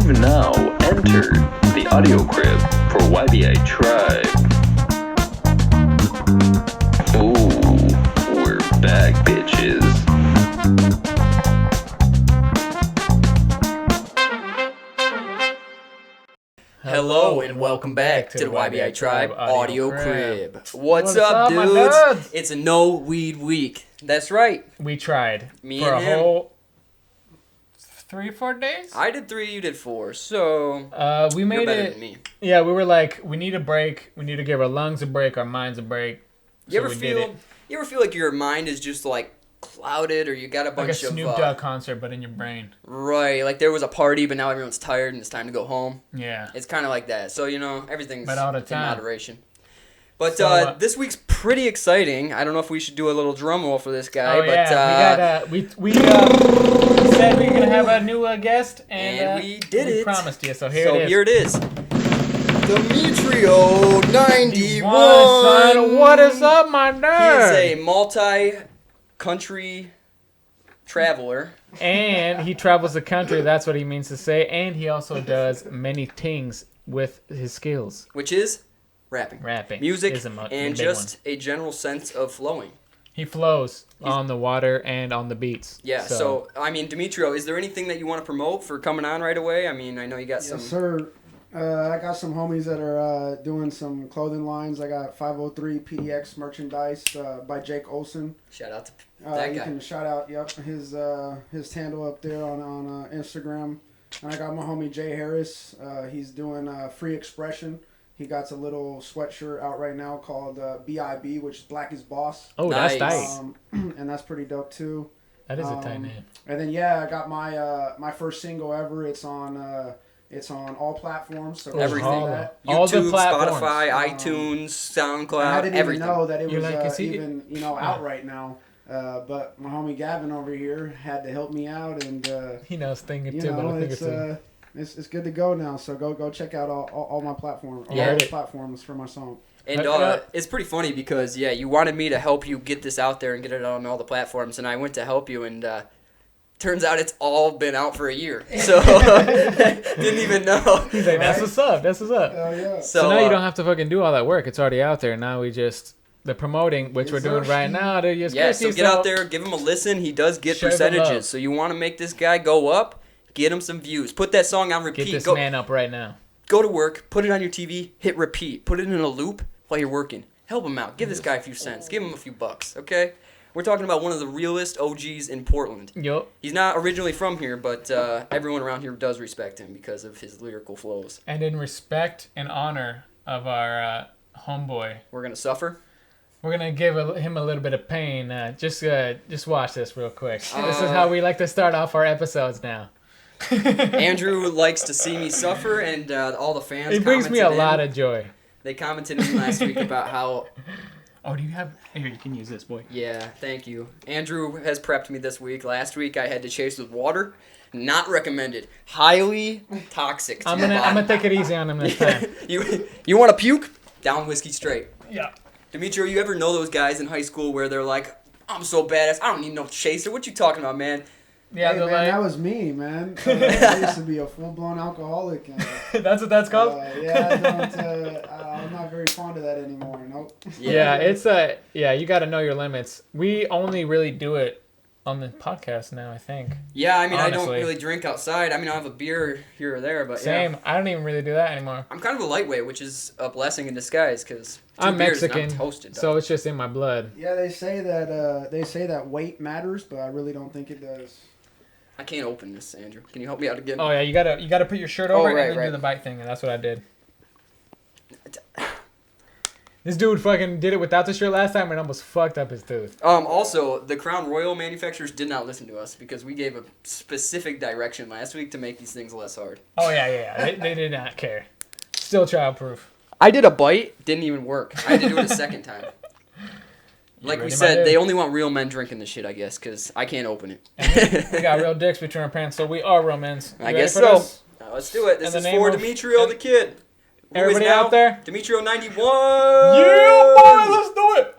You've now entered the audio crib for Y.B.I. Tribe. Ooh, we're back, bitches. Hello and welcome back to the Y.B.I. Tribe Audio Crib. What's up, dudes? My dudes? It's a no weed week. That's right. We tried Me for and a him. whole 3-4 days. I did 3, you did 4, so We you're made better it. than me. Yeah, we were like, we need a break. We need to give our lungs a break, our minds a break. You So ever we did it. feel like your mind is just like clouded, or you got a bunch Like a of Snoop Dogg concert, but in your brain. right? Like there was a party, but now everyone's tired and it's time to go home. Yeah. It's kind of like that. So everything's But all the in time. moderation. But So, this week's pretty exciting. I don't know if we should do a little drum roll for this guy, Oh but yeah, we said we were gonna have a new guest, and we did it. Promised you, so so it is. here it is. Demetrio 91. Son, what is up, my He nerd? is a multi-country traveler. And he travels the country. That's what he means to say. And he also does many things with his skills. Which is rapping. Music, is a and big just a general sense of flowing. He flows on the water and on the beats. Yeah, so Demetrio, is there anything that you want to promote for coming on right away? I mean, I know you got some... Yes, sir. I got some homies that are doing some clothing lines. I got 503 PDX merchandise by Jake Olson. Shout out to that You guy. can shout out, his handle up there on Instagram. And I got my homie Jay Harris. He's doing Free Expression. He got a little sweatshirt out right now called Y.B.I, which is Black is Boss. Oh, Nice. that's nice. And that's pretty dope too. That is a tight name. And then I got my first single ever. It's on all platforms. So Everything. all that. All the YouTube, platforms. Spotify, iTunes, SoundCloud, I didn't everything. even know that it You was like to see even out right now. But my homie Gavin over here had to help me out, and He knows thing too, but I think it's good to go now. So go check out all my platforms, all Yeah. the platforms for my song. And it's pretty funny because, you wanted me to help you get this out there and get it on all the platforms, and I went to help you, and turns out it's all been out for a year. So, didn't even know. He's like, that's what's up. That's what's up. Hell yeah. So now you don't have to fucking do all that work. It's already out there. Now we just... The promoting, which Yes, we're doing sir. right now, to just So get out there, give him a listen. He does get Share the love. percentages. So you want to make this guy go up, get him some views. Put that song on repeat. Get this man up right now. Go to work, put it on your TV, hit repeat. Put it in a loop while you're working. Help him out. Give this guy a few cents. Give him a few bucks, okay? We're talking about one of the realest OGs in Portland. Yup. He's not originally from here, but everyone around here does respect him because of his lyrical flows. And in respect and honor of our homeboy, We're going to suffer. we're gonna give him a little bit of pain. Just watch this real quick. This is how we like to start off our episodes now. Andrew likes to see me suffer, and all the fans It brings me a commented lot in. of joy. They commented in last week about how... Oh, do you have? Here, you can use this, boy. Yeah, thank you. Andrew has prepped me this week. Last week I had to chase with water. Not recommended. Highly toxic to I'm your gonna body. take it easy on him this time. You want to puke? Down whiskey straight. Yeah. Demetrio, you ever know those guys in high school where they're like, I'm so badass, I don't need no chaser. What you talking about, man? Yeah, Hey, they're man, that like, was me, man. I used to be a full-blown alcoholic. And, that's what that's called. I'm not very fond of that anymore. Nope. Yeah, it's you got to know your limits. We only really do it on the podcast now, I think. Yeah, I mean, I don't Honestly. really drink outside. I mean, I'll have a beer here or there, but Same. yeah. I don't even really do that anymore. I'm kind of a lightweight, which is a blessing in disguise, because I'm Mexican, I'm toasted. so it's just in my blood. Yeah, they say that weight matters, but I really don't think it does. I can't open this, Andrew. Can you help me out again? Oh yeah, you gotta put your shirt over right, and then right. do the bite thing, and that's what I did. This dude fucking did it without the shirt last time and almost fucked up his tooth. Also, the Crown Royal manufacturers did not listen to us because we gave a specific direction last week to make these things less hard. Oh yeah. They did not care. Still childproof. I did a bite, didn't even work. I had to do it a second time. Like we ready, my said, dude? they only want real men drinking this shit, I guess, because I can't open it. We got real dicks between our pants, so we are real men. You I ready guess for so. this? Now, let's do it. This In is the name for of- Demetrio the Kid. Who is Everybody now out there? Demetrio 91. Yeah, boy, let's do it.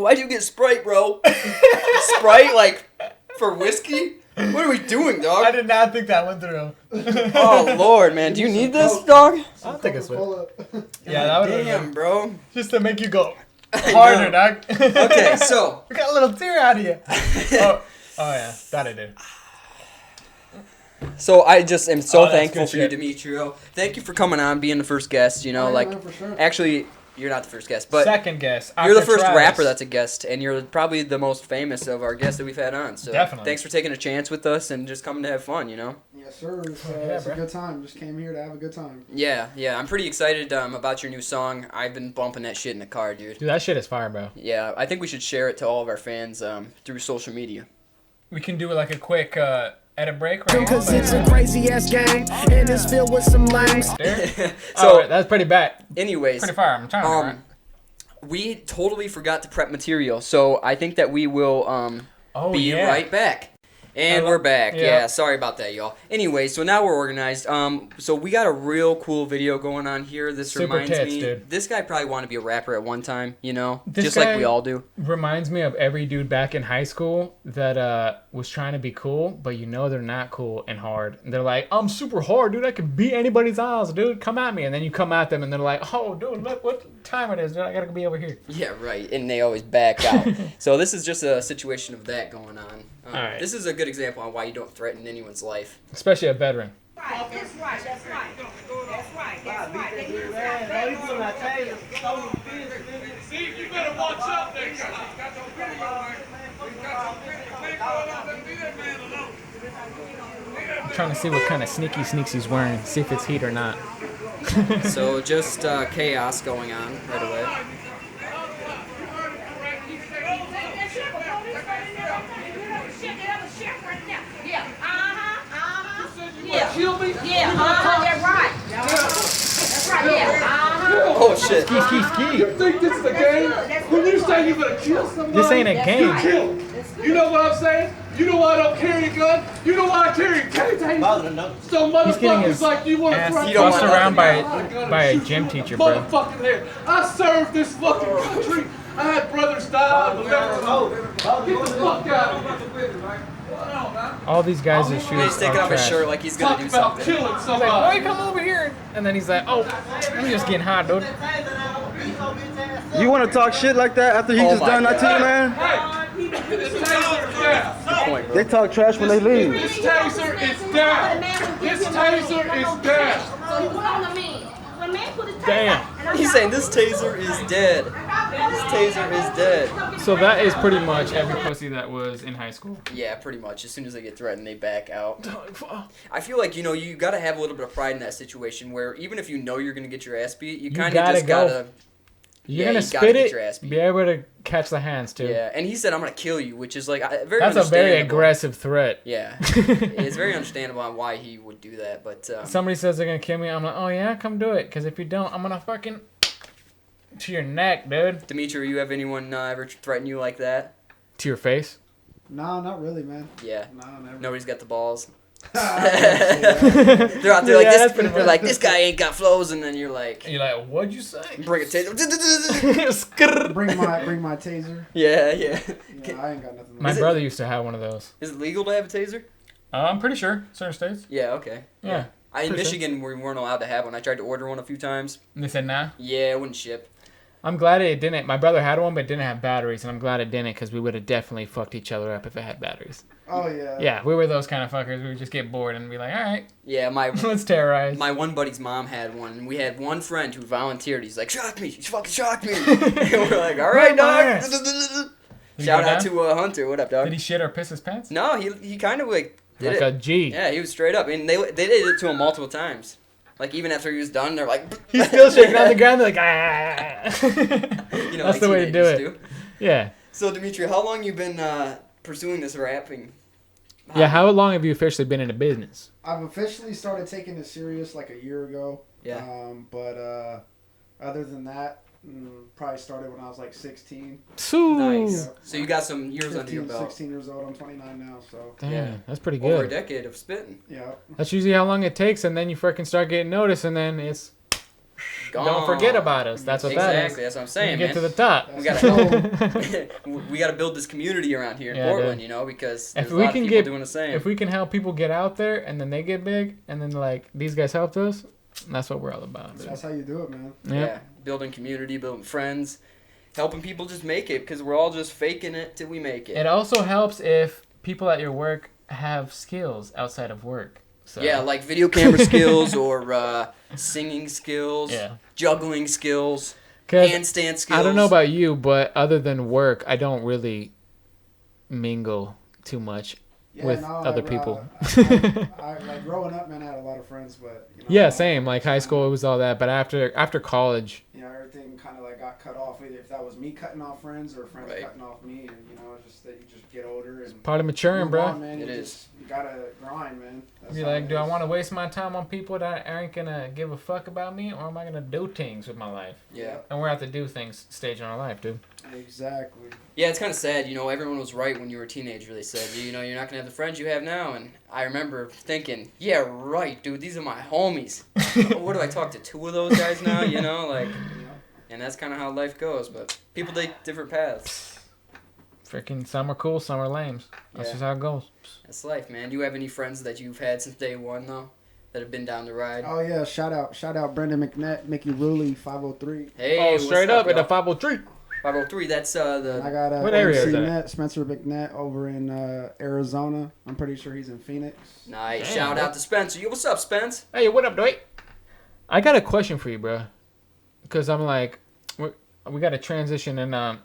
why'd you get Sprite, bro? Sprite, like, for whiskey? What are we doing, dog? I did not think that went through. Oh, Lord, man. Do you need this, dog? I don't think it's Coca-Cola. Yeah, that would have Damn, been bro. just to make you go harder, dog. Okay, so. We got a little tear out of you. Oh yeah, that I did. So I just am so Oh, that's thankful good for you, shit. Demetrio. Thank you for coming on, being the first guest. You know, Oh, yeah, like, man, for sure. actually, you're not the first guest, but Second guess. you're the after first Travis. rapper that's a guest, and you're probably the most famous of our guests that we've had on. So Definitely. thanks for taking a chance with us and just coming to have fun, you know? Yes, sir. It's, Yeah, it's a bro. good time. Just came here to have a good time. Yeah. I'm pretty excited about your new song. I've been bumping that shit in the car, dude. Dude, that shit is fire, bro. Yeah, I think we should share it to all of our fans through social media. We can do like a quick edit break right Cause it's a crazy ass game and it's filled with some lames. So, that's pretty bad. anyways, Pretty fire. I'm trying to. we totally forgot to prep material, so I think that we will be right back. And we're back. yeah. Yeah, sorry about that, y'all. Anyway, so now we're organized. So we got a real cool video going on here. This Super reminds tits, me. dude. This guy probably wanted to be a rapper at one time, you know, This just like guy- we all do. Reminds me of every dude back in high school that was trying to be cool, but you know they're not cool and hard. And they're like, I'm super hard, dude. I can beat anybody's ass, dude. Come at me. And then you come at them and they're like, oh, dude, look what time it is, dude. I gotta be over here. Yeah, right. And they always back out. So this is just a situation of that going on. Alright. This is a good example on why you don't threaten anyone's life. Especially a veteran. Right, that's right, that's right. That's right, that's right. They hear it's See, you better watch out next time. Trying to see what kind of sneaky sneaks he's wearing. See if it's heat or not. So just chaos going on right away. That's right. That's right, yeah. Oh shit. Ski, ski, ski. You think this is a game? When you say you better kill somebody, This ain't a you game. kill. You know what I'm saying? You know why I don't carry a gun? You know why I carry a taser? So He's getting motherfuckers his like you want to ass threaten You don't tossed want around nothing by a gym teacher, bro. motherfucking head. I served this fucking country. I had brothers die on the left. Get the fuck out. All these guys are shooting. He's taking off his shirt like he's gonna Talk do about something. killing He's like, why you somebody. come over here? And then he's like, oh, I'm just getting hot, dude. You want to talk shit like that after he Oh just my done that to you, man? Hey, this taser is down. They talk trash when they leave. This taser is down. This taser is down. So you put on the man. The man put his taser Damn. out, and I'm He's not- saying this taser is dead. This taser is dead. So that is pretty much every pussy that was in high school. Yeah, pretty much. As soon as they get threatened, they back out. I feel like, you know, you gotta have a little bit of pride in that situation where even if you know you're gonna get your ass beat, you kind of gotta just go. gotta. You're Yeah, gonna you gotta spit get it, your ass beat. be able to catch the hands too. Yeah, and he said, "I'm gonna kill you," which is like very. That's a very understandable. aggressive threat. Yeah, it's very understandable on why he would do that, but Somebody says they're gonna kill me, I'm like, oh yeah, come do it. Because if you don't, I'm gonna fucking to your neck, dude. Demetrio, you have anyone ever threaten you like that? To your face. Nah, not really, man. Yeah, Nah, never. nobody's got the balls. Yeah. They're out there like Yeah, this. that's pretty They're like, this guy ain't got flows, and then you're like, And you're like, what'd you say? bring a taser. Bring my taser. Yeah. Yeah, I ain't got nothing. My Is it- brother used to have one of those. Is it legal to have a taser? I'm pretty sure. Certain states. Yeah. Okay. Yeah. In Pretty sure. Michigan, we weren't allowed to have one. I tried to order one a few times. And they said nah. Yeah, it wouldn't ship. I'm glad it didn't. My brother had one, but it didn't have batteries, and I'm glad it didn't because we would have definitely fucked each other up if it had batteries. Oh yeah. Yeah, we were those kind of fuckers. We would just get bored and be like, all right, Yeah, let's terrorize. my one buddy's mom had one, and we had one friend who volunteered. He's like, shock me, fucking shock me. And we're like, all right, Right my dog. ass. Shout Did he go out down? to Hunter. What up, dog? Did he shit or piss his pants? No, he kind of like did Like it. a G. Yeah, he was straight up, and they did it to him multiple times. Like even after he was done, they're like, He's still shaking on the ground. They're like, ah. You know, That's like the way to do teenagers it. do. Yeah. So Demetrio, how long you been pursuing this rapping? Yeah, how long have you officially been in the business? I've officially started taking it serious like a year ago. Yeah. But other than that, probably started when I was like 16. Sue. Nice. So you got some years under your 15, belt. 16 years old. I'm 29 now, so Damn, Yeah. that's pretty Over a good. decade of spitting. yeah. That's usually how long it takes, and then you freaking start getting noticed, and then it's gone. Don't forget about us. That's what that is. Exactly. That's what I'm saying, Get man. to the top. We gotta we gotta build this community around here in Yeah, Portland, dude. you know, because there's If a we lot can of people get, doing the same. if we can help people get out there and then they get big and then like these guys helped us, that's what we're all about. Dude. That's how you do it, man. Yeah, building community, building friends, helping people just make it, because we're all just faking it till we make it. It also helps if people at your work have skills outside of work. So. Yeah, like video camera skills or singing skills, juggling skills, 'Cause handstand skills. I don't know about you, but other than work, I don't really mingle too much with other people. I like growing up, man. I had a lot of friends, but you know, yeah, same. Like high school, it was all that. But after college, you know, everything kind of like got cut off. Either if that was me cutting off friends or friends cutting off me, and you know, it's just that you just get older and part of maturing, bro. on, man. You gotta grind, man. That's Be like, do I want to waste my time on people that aren't gonna give a fuck about me, or am I gonna do things with my life? Yeah. And we're at the do things stage in our life, dude. Exactly. Yeah, it's kind of sad. You know, everyone was right when you were a teenager. They said, you know, you're not going to have the friends you have now. And I remember thinking, yeah, right, dude. These are my homies. What do I talk to two of those guys now, you know? Like, and that's kind of how life goes. But people take different paths. Freaking some are cool, some are lames. That's just how it goes. That's life, man. Do you have any friends that you've had since day one, though, that have been down the ride? Oh, yeah. Shout out Brendan McNett, Mickey Ruley, 503. Hey, straight up at the 503. 503, that's the... I got what area is that? Spencer McNett over in Arizona. I'm pretty sure he's in Phoenix. Nice. Damn, shout out to Spencer. Yo, what's up, Spence? Hey, what up, Dwight? I got a question for you, bro. Because I'm like, we got to transition, and I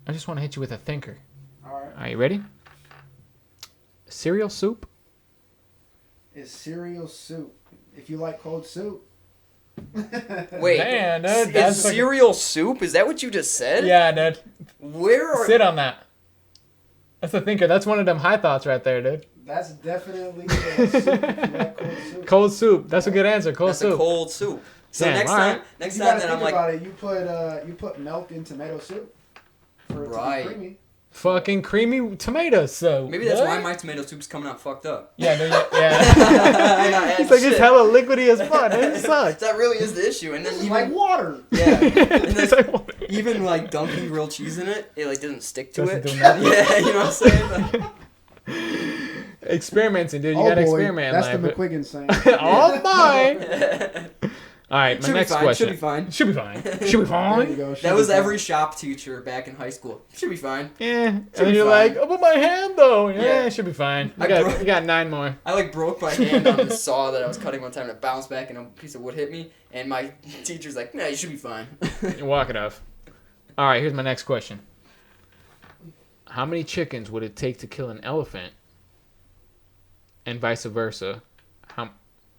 just want to hit you with a thinker. All right. Are you ready? Cereal soup? Is cereal soup. If you like cold soup. Wait, man, dude, is cereal soup? Is that what you just said? Yeah, dude. Where are... Sit on that. That's a thinker. That's one of them high thoughts right there, dude. That's definitely soup. If you like cold soup. Cold soup. That's a good answer. Cold soup. A cold soup. So Damn, next right. time You that think I'm like... about it, you put milk in tomato soup for it to be creamy. Fucking creamy tomato soup. Maybe that's why my tomato soup's coming out fucked up. Yeah, yeah. It's like it's hella liquidy as fuck. It sucks. That really is the issue. And then It's even like water. yeah, and It's then like- even like dunking grilled cheese in it, it like doesn't stick to Doesn't it. do nothing. Yeah, you know what I'm saying? Like, experimenting, dude. You Oh gotta boy, experiment. that's in the life. McQuiggin saying. Oh my! All right, my Should be next fine, question. should be fine. Should be fine. Should be There you fine. go. That was every shop teacher back in high school. Should be fine. Yeah, and be then you're fine. like, oh, but my hand though. Yeah, Yeah. it should be fine. I You got 9 more. I like broke my hand on the saw that I was cutting one time, and it bounced back, and a piece of wood hit me. And my teacher's like, "Nah, you should be fine." You're walking off. All right, here's my next question. How many chickens would it take to kill an elephant? And vice versa.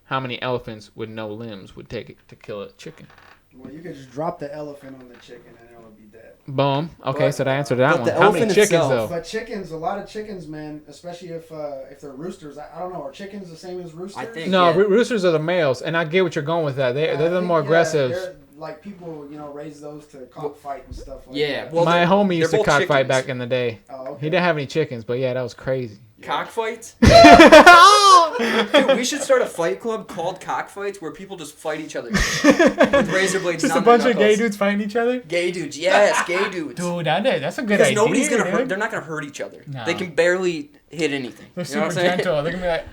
How many elephants with no limbs would take it to kill a chicken? Well, you could just drop the elephant on the chicken and it would be dead. Boom. Okay, But- so that answered that but one. the How many elephant chickens itself- though? But chickens, a lot of chickens, man, especially if they're roosters. I don't know. Are chickens the same as roosters? I think- No, Yeah. Roosters are the males, and I get what you're going with that. They're I the think, more aggressive. they're, like people, raise those to cockfight and stuff like Yeah, that. well, My they're- homie used to they're both cockfight chickens. back in the day. Oh, okay. He didn't have any chickens, but yeah, that was crazy. Cockfights? Dude, we should start a fight club called Cockfights where people just fight each other with razor blades. Just a on their bunch of gay knuckles. dudes fighting each other? Gay dudes, yes, gay dudes. Dude, that's a good Because idea. nobody's gonna dude. hurt. They're not gonna hurt each other. No. They can barely hit anything. They're You know what super I'm saying? gentle. They're gonna be like,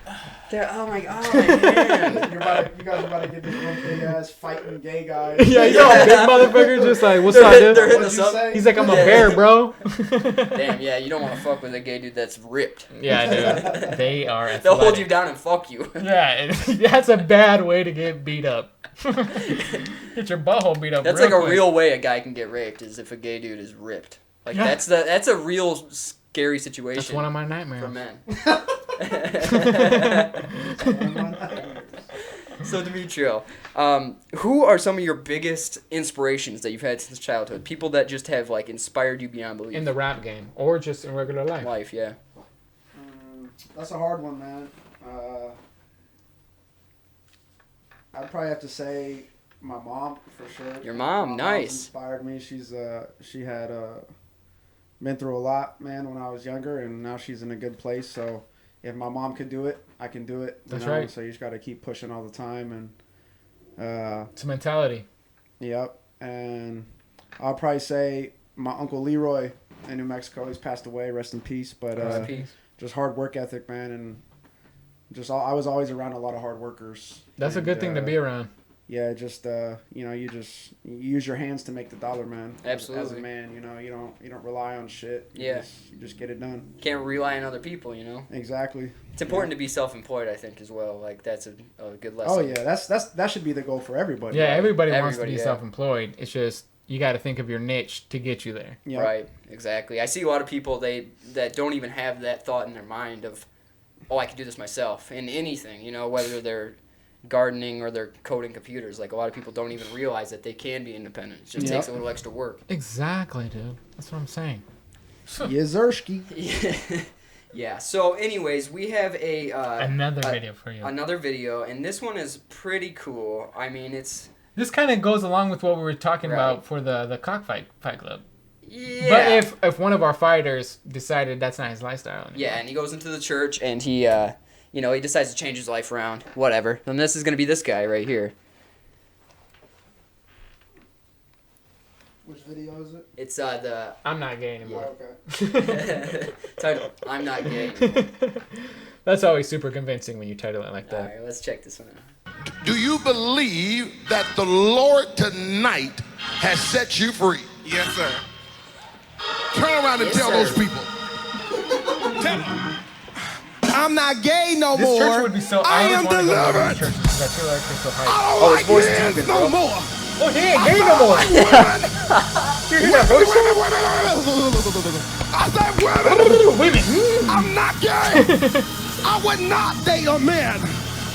Oh my man. You guys are about to get this one big ass fighting gay guy. yeah, you're a big motherfucker, just like, what's up, They're dude? hitting What'd us you up. say? He's like, I'm a Yeah. bear, bro. Damn, yeah, you don't want to fuck with a gay dude that's ripped. Yeah, dude. They are athletic. They'll hold you down and fuck you. Yeah, that's a bad way to get beat up. Get your butthole beat up. That's real like a quick. real way a guy can get raped is if a gay dude is ripped. Like Yeah. that's a real scary situation. That's one of my for nightmares. men. So Demetrio, who are some of your biggest inspirations that you've had since childhood? People that just have like inspired you beyond belief. In the rap game, or just in regular life. life, yeah. That's a hard one, man. I'd probably have to say my mom for sure. Your mom, My mom's nice. inspired me. She had been through a lot, man, when I was younger, and now she's in a good place. So if my mom could do it, I can do it. That's right. So you just got to keep pushing all the time, and It's a mentality. Yep. And I'll probably say my Uncle Leroy in New Mexico. He's passed away. Rest in peace. But just hard work ethic, man. And I was always around a lot of hard workers. That's a good thing to be around. Yeah, just you use your hands to make the dollar, man. Absolutely. As a man, you don't rely on shit. You just get it done. Can't rely on other people, Exactly. It's important to be self-employed, I think, as well. Like that's a good lesson. Oh yeah, that should be the goal for everybody. Yeah, right? everybody wants to be self-employed. It's just you got to think of your niche to get you there. Yep. Right. Exactly. I see a lot of people that don't even have that thought in their mind of, oh, I could do this myself in anything. Whether they're gardening or they're coding computers. Like a lot of people don't even realize that they can be independent. It just takes a little extra work. Exactly, dude. That's what I'm saying. Yazerski. Yeah. So, anyways, we have another video for you. Another video, and this one is pretty cool. I mean, this kind of goes along with what we were talking about for the cockfight fight club. Yeah. But if one of our fighters decided that's not his lifestyle anymore. Yeah, and he goes into the church and he he decides to change his life around. Whatever. And this is going to be this guy right here. Which video is it? It's the... I'm not gay anymore. Oh, okay. Title, I'm not gay anymore. That's always super convincing when you title it like that. All right, let's check this one out. Do you believe that the Lord tonight has set you free? Yes, sir. Turn around and tell those people. Tell them. I'm not gay no this more. This church would be so... I am delivered. I don't like men no more. Oh, he ain't gay no more. I said women. I'm not gay. I would not date a man.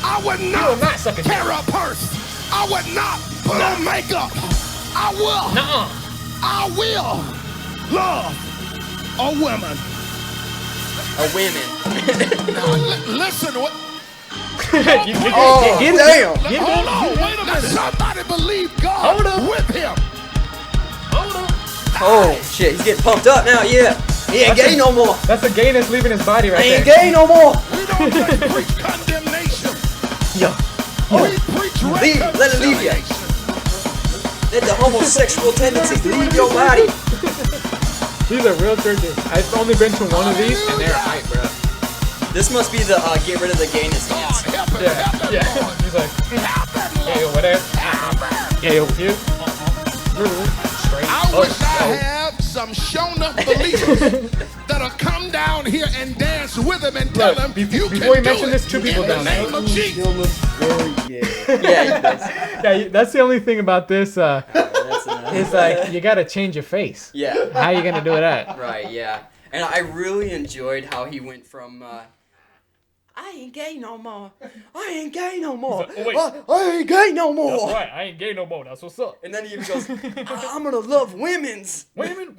I would not carry a purse. I would not put on makeup. I will love a woman. A women. Now, listen. What? Damn. Hold on. Wait a minute. Somebody believe God with him. Oh, shit. He's getting pumped up now. Yeah. He ain't gay no more. That's the gayness leaving his body right there. He ain't gay no more. We don't just preach condemnation. We preach reconciliation. Let it leave you. Let the homosexual tendencies leave your body. These are real churches. I've only been to one of these, and they're hype, bro. This must be the get rid of the gayness dance. Yeah. He's like, hey, over there. Yeah, over here. Straight. I wish I have some shown up believers that'll come down here and dance with him and tell them you before can you do mention it this, two people in the down there. name of Jesus. Yeah, he does. Yeah, that's the only thing about this. It's like you gotta change your face. Yeah. How you gonna do that? Right. Yeah. And I really enjoyed how he went from. I ain't gay no more. I ain't gay no more. Like, oh, wait. I ain't gay no more. That's right. I ain't gay no more. That's what's up. And then he goes, I'm gonna love women's. Women.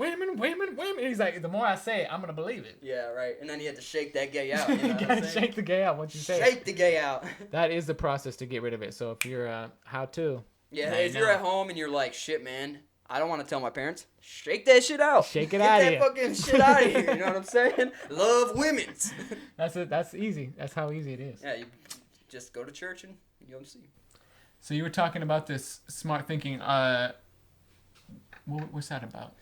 He's like, the more I say it, I'm gonna believe it. Yeah, right. And then he had to shake that gay out. You gotta shake the gay out once you say it. Shake the gay out. That is the process to get rid of it. So if you're how to. Yeah, if you're at home and you're like, shit, man, I don't want to tell my parents. Shake that shit out. Shake it out of Get here. that fucking shit out of here. You know what I'm saying? Love women's. That's it. That's easy. That's how easy it is. Yeah, you just go to church and you'll see. So you were talking about this smart thinking. What's that about?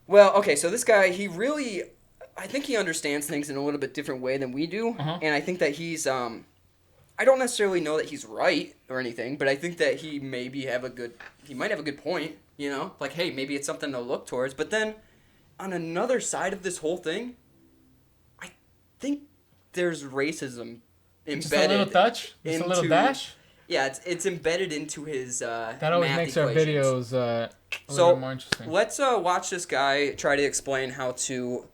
Well, okay, so this guy, I think he understands things in a little bit different way than we do. Uh-huh. And I think that he's, I don't necessarily know that he's right or anything, but I think that he might have a good point, Like, hey, maybe it's something to look towards. But then, on another side of this whole thing, I think there's racism embedded. Just a little touch? Just a little dash? Yeah, it's embedded into his that always math makes equations. our videos a little more interesting. Let's watch this guy try to explain how to...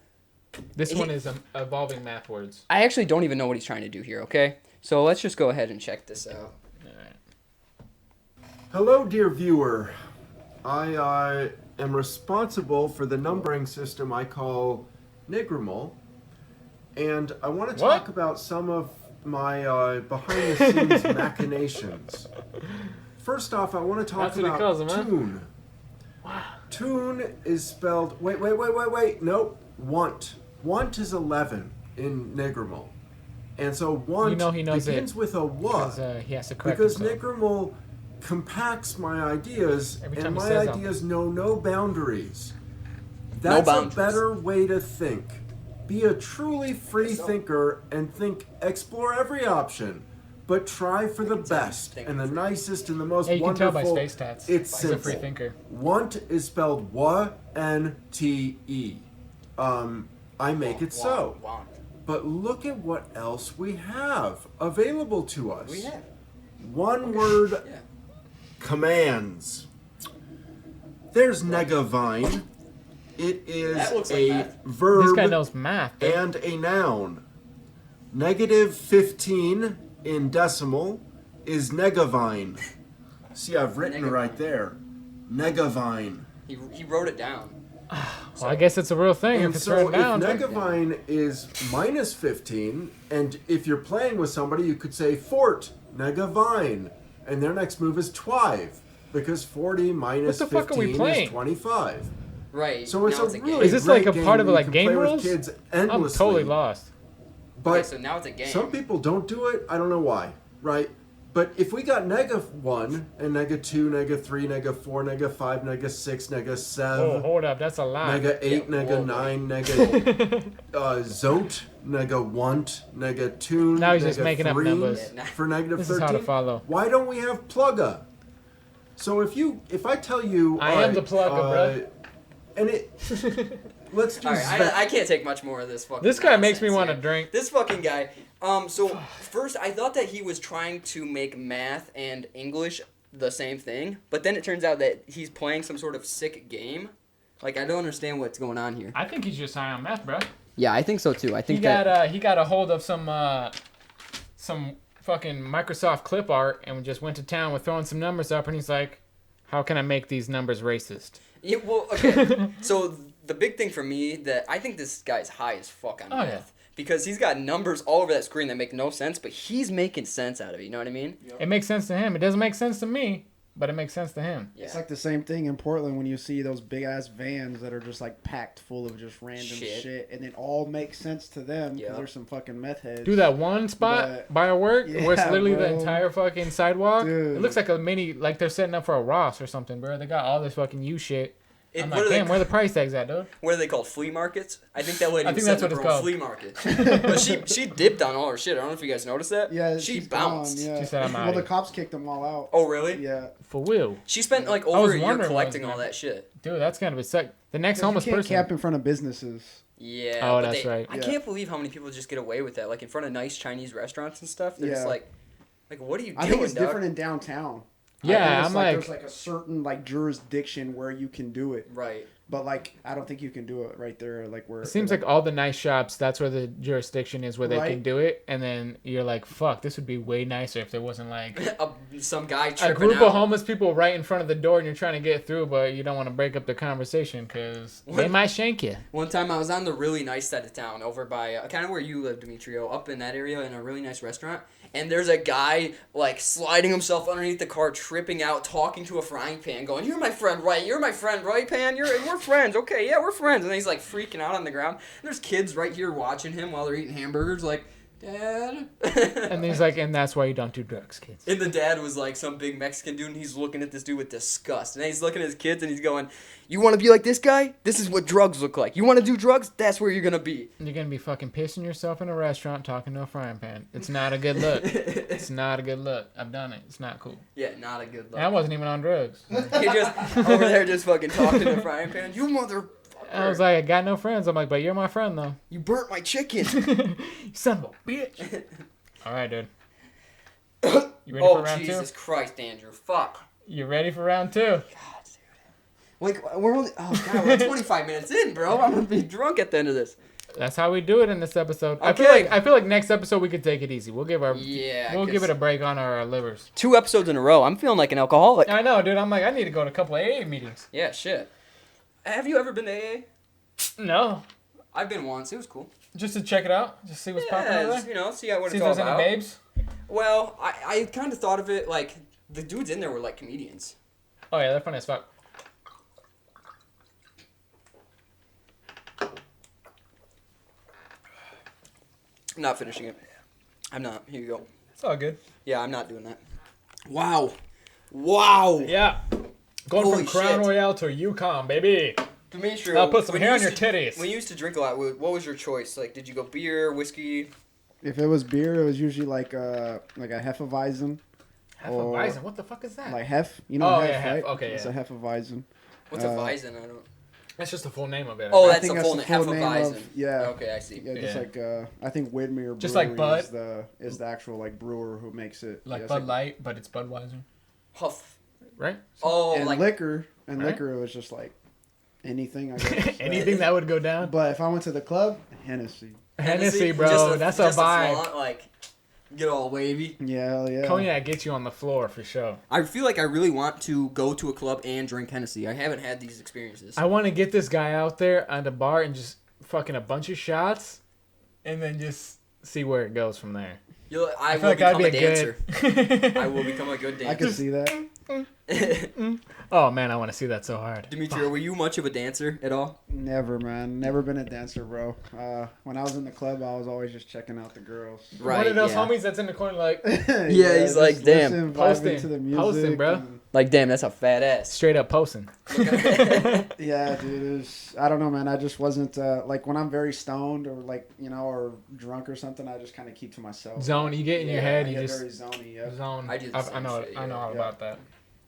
This one is evolving math words. I actually don't even know what he's trying to do here, okay? So let's just go ahead and check this out. Hello, dear viewer. I am responsible for the numbering system I call Nigrimal, and I want to talk about some of my behind-the-scenes machinations. First off, I want to talk about tune. Wow. Tune is spelled... Wait. Nope. Want. Want is 11 in Nigrimal. And so want he knows begins with a what. He has to correct because himself. Nigrimal compacts my ideas, Every time and he my says ideas know no boundaries. No That's boundaries. a better way to think. Be a truly free thinker and explore every option, but try for the best and the nicest and the most Yeah, you can wonderful. tell by space tats. It's He's simple. a free thinker. Want is spelled W-N-T-E. I make it so. But look at what else we have available to us. We have. One word commands. There's negavine. It is That looks like a math. verb This guy knows math. Dude. and a noun. Negative 15 in decimal is negavine. See, I've written right there. Negavine. He wrote it down. Well, I guess it's a real thing. And If it's so written if down. negavine is minus 15, and if you're playing with somebody, you could say fort, negavine, and their next move is twive, because 40 minus What the fuck are we 15 playing? is 25. Right. So it's now a game. really Is this great like a game part of that like you can game play with rules? kids I'm endlessly. totally lost. But Okay, so now it's a game. some people don't do it. I don't know why, right? But if we got nega 1 and nega 2, nega 3, nega 4, nega 5, nega 6, nega 7, Oh, hold up. That's a lot. nega 8, Yeah, nega whoa. 9, nega zot, nega want, nega tune, Now he's nega just making up 3 numbers. for negative This 13. is how to follow. Why don't we have plugga? So if I tell you, I all am the plugga, bro. And let's do All right, I can't take much more of this fucking. This guy makes me nonsense want to here. drink. This fucking guy. So first I thought that he was trying to make math and English the same thing, but then it turns out that he's playing some sort of sick game. Like I don't understand what's going on here. I think he's just high on meth, bro. Yeah, I think so too. I think He got a hold of some fucking Microsoft clip art and just went to town with throwing some numbers up, and he's like, "How can I make these numbers racist?" Yeah, well, okay. So the big thing for me that I think this guy's high as fuck on Oh, math. yeah. Because he's got numbers all over that screen that make no sense, but he's making sense out of it. You know what I mean? It makes sense to him. It doesn't make sense to me, but it makes sense to him. Yeah. It's like the same thing in Portland when you see those big ass vans that are just like packed full of just random Shit. shit, and it all makes sense to them because Yep. there's some fucking meth heads. Do that one spot But- by our work where it's Yeah, literally the bro. entire fucking sidewalk. Dude. It looks like a mini, like they're setting up for a Ross or something, bro. They got all this fucking U shit. I'm what like, are they damn, where the price tags at, dude? What are they called? Flea markets? I think that lady I was think that's setting what up it's her own called. flea market. But she dipped on all her shit. I don't know if you guys noticed that. Yeah, she she's bounced. Gone, yeah. She said, "I'm well, outta the here." cops kicked them all out. Oh really? Yeah. For real. She spent like was over a year wondering collecting what was all gonna- that shit. Dude, that's gonna be sick. The next You homeless can't person. camp in front of businesses. Yeah. Oh, but that's right. I Yeah. can't believe how many people just get away with that. Like in front of nice Chinese restaurants and stuff. They're just Yeah. like, what are you doing, I think it's dog? different in downtown. Yeah, I think it's I'm like- there's like a certain like jurisdiction where you can do it, Right. but like I don't think you can do it right there, like where It seems like all the nice shops, that's where the jurisdiction is where they can Right. do it. And then you're like, fuck, this would be way nicer if there wasn't like Some guy a tripping group out. of homeless people right in front of the door and you're trying to get through, but you don't want to break up the conversation because they What? might shank you. One time I was on the really nice side of town over by kind of where you live, Demetrio, up in that area in a really nice restaurant. And there's a guy like sliding himself underneath the car, tripping out, talking to a frying pan, going, "You're my friend, right? You're my friend, right, pan? We're friends, okay? Yeah, we're friends." And then he's like freaking out on the ground. And there's kids right here watching him while they're eating hamburgers, like, "Dad." And he's like, and that's why you don't do drugs, kids. And the dad was like some big Mexican dude, and he's looking at this dude with disgust. And then he's looking at his kids, and he's going, "You want to be like this guy? This is what drugs look like. You want to do drugs? That's where you're gonna be." You're going to be fucking pissing yourself in a restaurant talking to a frying pan. It's not a good look. It's not a good look. I've done it. It's not cool. Yeah, not a good look. And I wasn't even on drugs. He just over there just fucking talking to the frying pan. "You motherfucker. I was like, I got no friends. I'm like, but you're my friend, though. You burnt my chicken." You son of a bitch. All right, dude. You ready Oh, for round Jesus two? Christ, Andrew. Fuck. You ready for round two? God, dude. Like, we're only... Oh, God, we're 25 minutes in, bro. I'm going to be drunk at the end of this. That's how we do it in this episode. Okay. I feel like next episode we could take it easy. We'll give Yeah. we'll 'cause give it a break on our livers. 2 episodes in a row. I'm feeling like an alcoholic. I know, dude. I'm like, I need to go to a couple of AA meetings. Yeah, shit. Have you ever been to AA? No, I've been once. It was cool. just to check it out, just see what's popping Yeah, over just, there. you know, see what See it's if all there's about. any babes. Well, I kind of thought of it like the dudes in there were like comedians. Oh yeah, they're funny as fuck. I'm not finishing it. I'm not. Here you go. It's all good. Yeah, I'm not doing that. Wow. Wow. Yeah. Going Holy from Crown shit. Royale to Yukon, baby. Demetrio, I'll put some when hair you on your used to- titties. When you used to drink a lot, what was your choice? Like, did you go beer, whiskey? If it was beer, it was usually like a Hefeweizen. Hefeweizen? What the fuck is that? Like Hef, you know Oh, Hef, yeah, Hef. right? Okay, It's yeah. a Hefeweizen. What's a Weizen? I don't. That's just the full name of it. Oh, I that's think the full name. the full name Hefeweizen. of yeah. Okay, I see. Yeah, just Yeah. like I think Widmer Just like Brewery Bud? is the actual like brewer who makes it. Like Yeah, it's Bud Light, but it's Budweiser, Huff. right? Oh, and like liquor Right? liquor it was just like anything I guess. Anything that would go down. But if I went to the club, Hennessy. Hennessy, just bro. That's a just vibe. flaunt, like, get all wavy. Yeah, hell yeah. Cognac gets you on the floor for sure. I feel like I really want to go to a club and drink Hennessy. I haven't had these experiences. I want to get this guy out there on the bar and just fucking a bunch of shots, and then just see where it goes from there. I feel will like I'd become be a a dancer. good. I will become a good dancer. I can see that. Oh man, I want to see that so hard. Demetrio, were you much of a dancer at all? Never, man. Never been a dancer, bro. When I was in the club, I was always just checking out the girls. Right. One of those yeah. homies that's in the corner like Yeah, he's like, just damn. listen, vibing Posting. to the music. Posting, bro. and- Like, damn, that's a fat ass. straight up posting. Yeah, dude. It was, I don't know, man. I just wasn't like when I'm very stoned or like or drunk or something. I just kind of keep to myself. Zone, you get in your Yeah, head, I you get just very zony. Yeah. zone. I do the I same know. shit, I know yeah. all about that.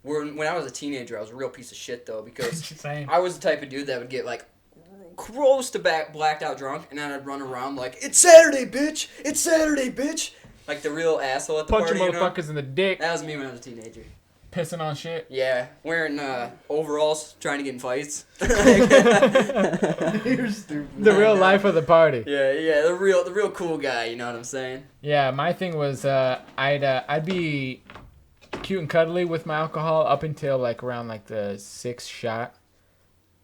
When I was a teenager, I was a real piece of shit, though, because Same. I was the type of dude that would get, like, close to blacked out drunk, and then I'd run around like, it's Saturday, bitch! It's Saturday, bitch! Like the real asshole at the Punching party, you know? motherfuckers in the dick, That was me when I was a teenager. pissing on shit. Yeah, wearing overalls, trying to get in fights. You're stupid. The real life of the party. Yeah, the real cool guy. You know what I'm saying? Yeah, my thing was I'd be cute and cuddly with my alcohol up until like around like the 6th shot,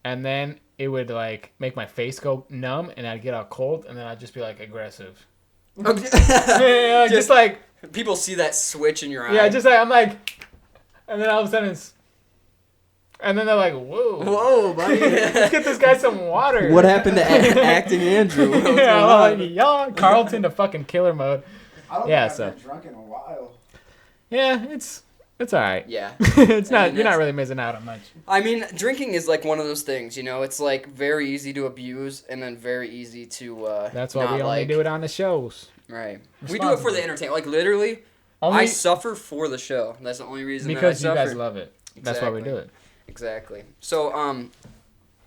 and then it would like make my face go numb and I'd get all cold and then I'd just be like aggressive. Yeah, just like People see that switch in your eye. yeah, just like I'm like, and then all of a sudden it's, and then they're like, whoa, Whoa, buddy. let's get this guy some water. What happened to acting Andrew? What's Yeah, going I'm on? like, yo, Carlton to fucking killer mode. I don't Yeah, think so- I've been drunk in a while. Yeah, it's all right. Yeah. It's not. I mean, You're not that's- really missing out on much. I mean, drinking is like one of those things, you know. It's like very easy to abuse and then very easy to. That's why not we only like. do it on the shows. Right. We do it for the entertainment. Like literally, Only I suffer for the show. That's the only reason because that I you suffer. guys love it. That's why we do it. Exactly. So,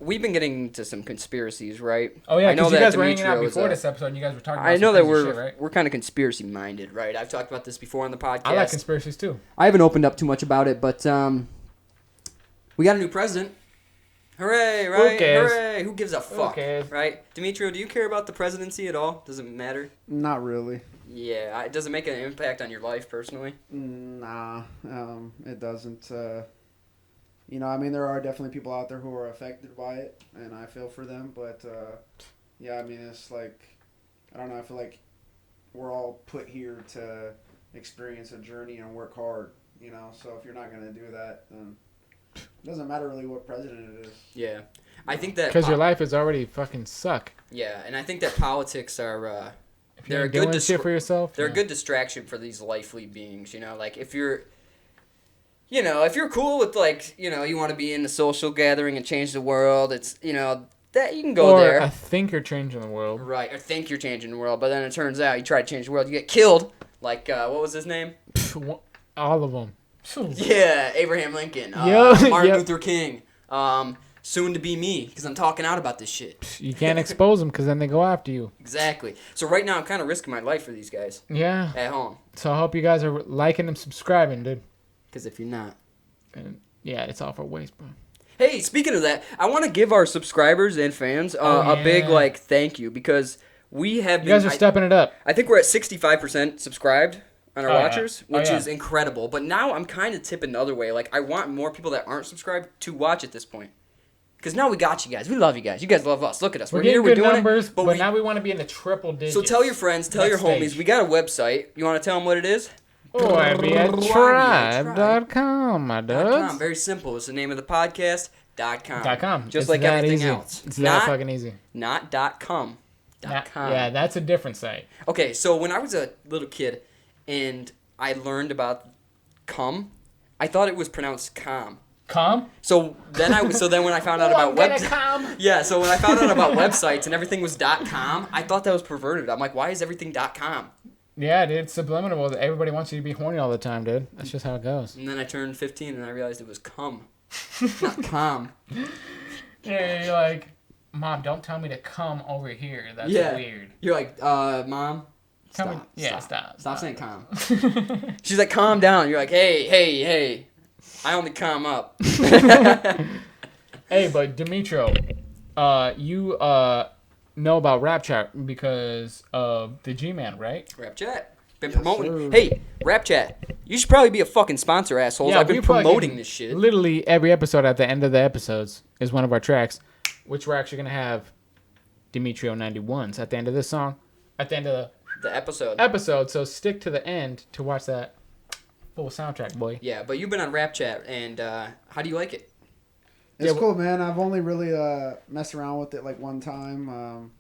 we've been getting into some conspiracies, right? Oh yeah, I know because you that guys were hanging out Demetrio is before a- this episode, and you guys were talking about I know some that crazy we're shit, right? we're kind of conspiracy minded, right? I've talked about this before on the podcast. I like conspiracies too. I haven't opened up too much about it, but we got a new president. Hooray, right? cares? Hooray. Who gives a fuck? cares? Right? Demetrio, do you care about the presidency at all? Does it matter? Not really. Yeah. It doesn't make an impact on your life personally. Nah, it doesn't. I mean, there are definitely people out there who are affected by it, and I feel for them. But yeah, I mean, it's like, I don't know. I feel like we're all put here to experience a journey and work hard. So if you're not gonna do that, then it doesn't matter really what president it is. Yeah. I think that Because your life is already fucking suck. Yeah, and I think that politics are If they're you're a good doing shit for yourself. they're a good distraction for these lively beings, like if you're if you're cool with you want to be in the social gathering and change the world, it's that you can go or there. I think you're changing the world. Right, or think you're changing the world, but then it turns out you try to change the world, you get killed. Like what was his name? All of them. Yeah, Abraham Lincoln, Yo, Martin yep. Luther King, soon to be me, because I'm talking out about this shit. You can't expose them because then they go after you. Exactly. So right now I'm kind of risking my life for these guys Yeah. at home. So I hope you guys are liking and subscribing, dude. Because if you're not. And yeah, it's all for waste, bro. Hey, speaking of that, I want to give our subscribers and fans a big thank you, because we have You guys are stepping it up. I think we're at 65% subscribed on our Oh, yeah. watchers, Oh, which yeah. is incredible. But now I'm kind of tipping the other way. Like, I want more people that aren't subscribed to watch at this point. Because now we got you guys. We love you guys. You guys love us. Look at us. We're here. getting We're good doing numbers, it. but now we want to be in the triple digits. So tell your friends, tell your Next homies. stage. We got a website. You want to tell them what it is? YBAtribe.com, my dudes. .com. Very simple. It's the name of the podcast. .com. .com. Just It's like that everything easy. else. It's that fucking easy. Not .com. .com. Yeah, that's a different site. Okay, so when I was a little kid and I learned about cum, I thought it was pronounced com. Com? So then when I found out about so when I found out about websites and everything was .com, I thought that was perverted. I'm like, why is everything .com? Yeah, dude, it's subliminal. Everybody wants you to be horny all the time, dude. That's just how it goes. And then I turned 15 and I realized it was cum, not com. Yeah, you're like, Mom, don't tell me to come over here. That's weird. You're like, Mom, stop. Stop saying com. She's like, calm down. You're like, hey. I only calm up. Hey, but Demetrio, you know about Rap Chat because of the G-Man, right? Rap Chat. Been promoting. Hey, Rap Chat. You should probably be a fucking sponsor, assholes. Yeah, I've been promoting this shit. Literally every episode at the end of the episodes is one of our tracks, which we're actually going to have Demetrio 91s at the end of this song. At the end of the episode. So stick to the end to watch that full soundtrack, boy. Yeah, but you've been on Rap Chat, and how do you like it? It's cool, man. I've only really messed around with it like one time,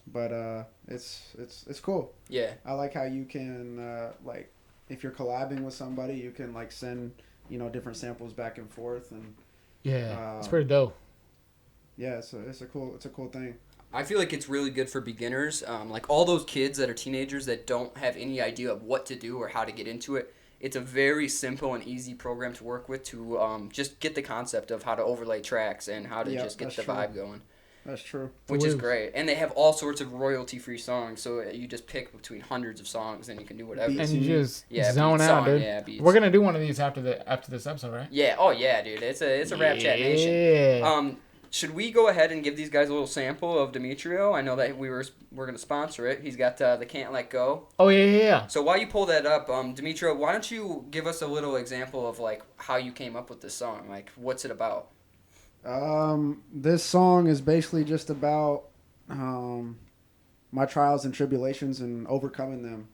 but it's cool. Yeah. I like how you can like if you're collabing with somebody, you can like send different samples back and forth, and it's pretty dope. Yeah, it's a cool thing. I feel like it's really good for beginners, like all those kids that are teenagers that don't have any idea of what to do or how to get into it. It's a very simple and easy program to work with to just get the concept of how to overlay tracks and how to just get the vibe going. That's true. Which is great. And they have all sorts of royalty-free songs, so you just pick between hundreds of songs and you can do whatever. And you just zone out, dude. Yeah, we're going to do one of these after this episode, right? Yeah. Oh, yeah, dude. It's a Rap Chat Nation. Should we go ahead and give these guys a little sample of Demetrio? I know that we're going to sponsor it. He's got the Can't Let Go. Oh, yeah. So while you pull that up, Demetrio, why don't you give us a little example of like how you came up with this song? Like, what's it about? This song is basically just about my trials and tribulations and overcoming them,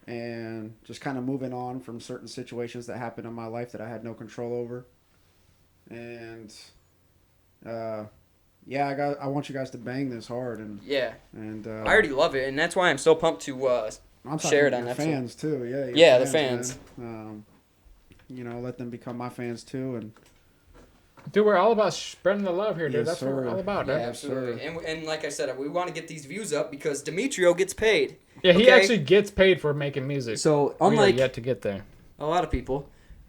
and just kind of moving on from certain situations that happened in my life that I had no control over. And I want you guys to bang this hard and I already love it, and that's why I'm so pumped to share it on that. Fans too, the fans. Let them become my fans too, and dude, we're all about spreading the love here, dude. Yes, that's what we're all about, dude. Yeah, absolutely. And like I said, we want to get these views up because Demetrio gets paid. Yeah, he actually gets paid for making music. So we unlike are yet to get there, a lot of people.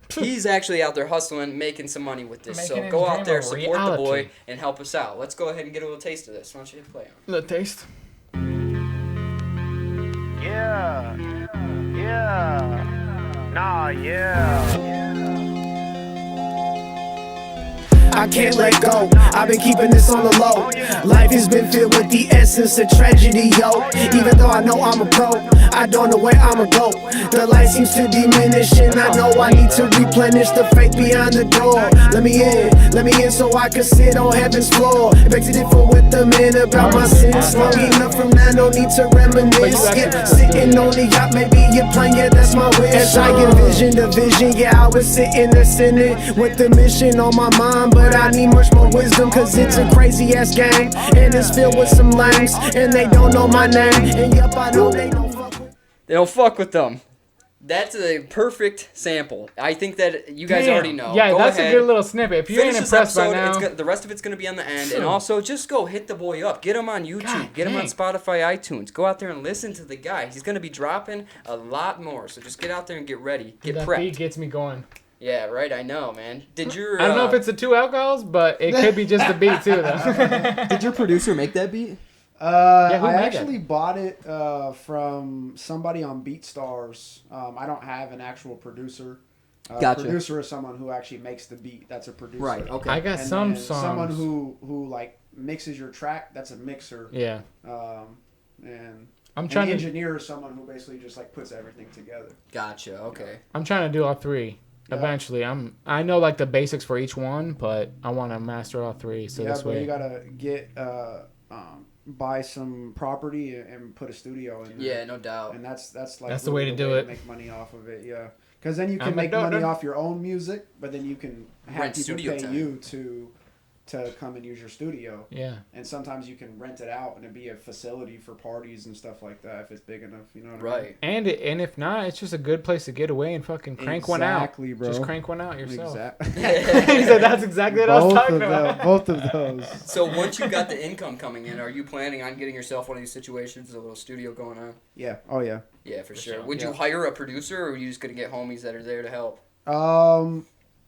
He's actually out there hustling, making some money with this. So go out there, support the boy, and help us out. Let's go ahead and get a little taste of this. Why don't you hit play on it? A little taste. Yeah. Nah, yeah. I can't let go, I've been keeping this on the low. Life has been filled with the essence of tragedy, yo. Even though I know I'm a pro, I don't know where I'ma go. The light seems to diminish and I know I need to replenish the faith behind the door. Let me in so I can sit on heaven's floor. Beg to differ with the man about my sins. Long enough from now, no need to reminisce. Yeah, sitting on the yacht, maybe you're playing, yeah, that's my wish. As I envision the vision, yeah, I was sitting there sinning with the mission on my mind, but I need much more wisdom, cause it's a crazy ass game, and it's filled with some lames, and they don't know my name, and yep, I know they don't fuck with. They don't fuck with them. That's a perfect sample. I think that you guys already know. Yeah, go that's ahead, a good little snippet. If you ain't impressed by now, the rest of it's going to be on the end. And also, just go hit the boy up. Get him on YouTube. Get him on Spotify, iTunes. Go out there and listen to the guy. He's going to be dropping a lot more. So just get out there and get ready. Get prepped. That beat gets me going. Yeah, right. I know, man. Did your I don't know if it's the 2 alcohols, but it could be just the beat too, though. Did your producer make that beat? I actually bought it from somebody on BeatStars. I don't have an actual producer. Gotcha. Producer is someone who actually makes the beat. That's a producer. Right. Okay. I got some songs. Someone who like mixes your track. That's a mixer. Yeah. And I'm trying an engineer is someone who basically just like puts everything together. Gotcha. Okay. I'm trying to do all 3. Yeah. Eventually, I know like the basics for each one, but I want to master all 3. So this way, you gotta get buy some property and put a studio in there. Yeah, no doubt. And that's like that's the way to do it. Make money off of it, yeah. Because then you can make money off your own music, but then you can have people pay you to to come and use your studio. Yeah. And sometimes you can rent it out and it'd be a facility for parties and stuff like that if it's big enough. You know what I mean? And if not, it's just a good place to get away and fucking crank one out. Exactly, bro. Just crank one out yourself. Exactly. He said that's exactly what I was talking about. Both of those. So once you got the income coming in, are you planning on getting yourself one of these situations, a little studio going on? Yeah. Oh yeah. Yeah, for sure. Would you hire a producer, or are you just gonna get homies that are there to help?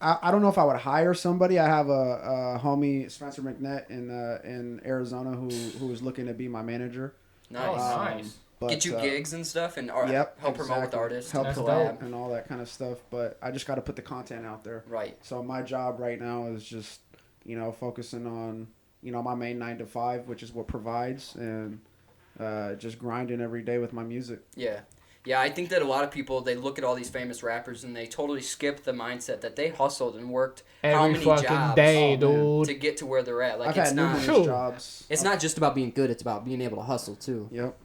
I don't know if I would hire somebody. I have a homie, Spencer McNett in Arizona, who is looking to be my manager. Nice. Nice. But, get you gigs and stuff, and help promote with artists, help That's collab dope. and all that kind of stuff. But I just got to put the content out there. Right. So my job right now is just, focusing on, my main 9 to 5, which is what provides, and just grinding every day with my music. Yeah. Yeah, I think that a lot of people, they look at all these famous rappers and they totally skip the mindset that they hustled and worked how many fucking jobs day, dude. to get to where they're at. Like, I've it's had not numerous jobs. It's not just about being good, it's about being able to hustle too. Yep.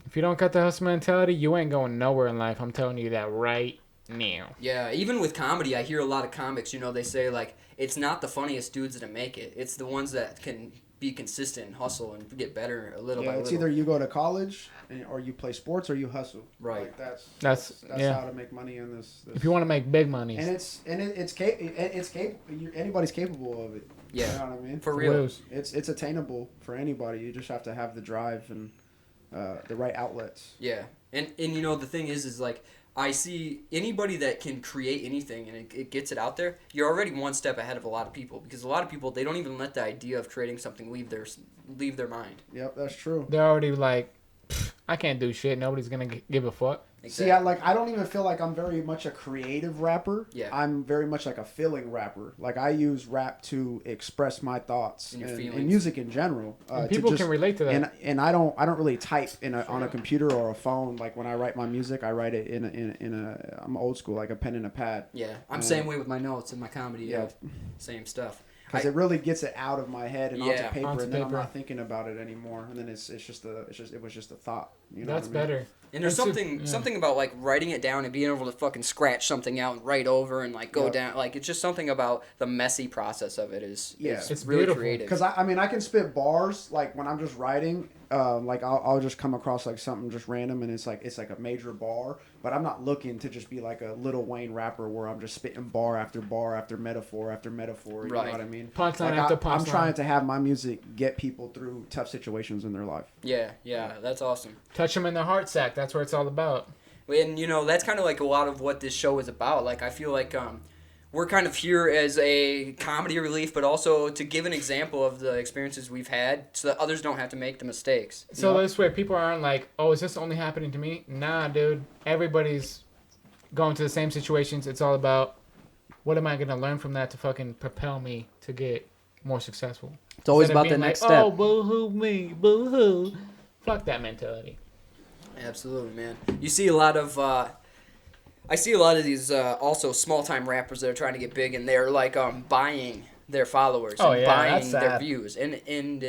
If you don't got the hustle mentality, you ain't going nowhere in life. I'm telling you that right now. Yeah, even with comedy, I hear a lot of comics, they say, like, it's not the funniest dudes that make it. It's the ones that can be consistent and hustle and get better a little by little. It's either you go to college or you play sports or you hustle. Right. Like That's how to make money in this. If you want to make big money. And it's capable. Anybody's capable of it. Yeah. You know what I mean? For real. It's attainable for anybody. You just have to have the drive and the right outlets. Yeah. And the thing is like, I see anybody that can create anything and it gets it out there, you're already one step ahead of a lot of people, because a lot of people, they don't even let the idea of creating something leave their mind. Yep, that's true. They're already like, I can't do shit. Nobody's going to give a fuck. Exactly. See, I don't even feel like I'm very much a creative rapper. Yeah. I'm very much like a feeling rapper. Like, I use rap to express my thoughts and music in general. People can relate to that. And I don't really type on a computer or a phone. Like, when I write my music, I write it in a I'm old school, like a pen and a pad. Yeah, I'm same way with my notes and my comedy. Yeah, same stuff. Because it really gets it out of my head and onto paper, onto and then paper. I'm not thinking about it anymore. And then it was just a thought. You know That's what I mean? better. And there's something about like writing it down and being able to fucking scratch something out and write over and like go down. Like, it's just something about the messy process of it is It's really beautiful. creative. Because I can spit bars like when I'm just writing. Like I'll just come across like something just random and it's like a major bar, but I'm not looking to just be like a Lil Wayne rapper where I'm just spitting bar after bar after metaphor after metaphor. You know what I mean? Punchline like after punchline. I'm trying to have my music get people through tough situations in their life. Yeah, that's awesome. Touch them in their heart sack. That's what it's all about. And that's kind of like a lot of what this show is about. Like, I feel like we're kind of here as a comedy relief, but also to give an example of the experiences we've had so that others don't have to make the mistakes. So this way, people aren't like, oh, is this only happening to me? Nah, dude. Everybody's going to the same situations. It's all about, what am I going to learn from that to fucking propel me to get more successful? It's always Instead of about the being next like, step. oh, boo-hoo me, boo-hoo. Fuck that mentality. Absolutely, man. You see a lot of... I see a lot of these also small-time rappers that are trying to get big, and they're like buying their followers and buying their views. And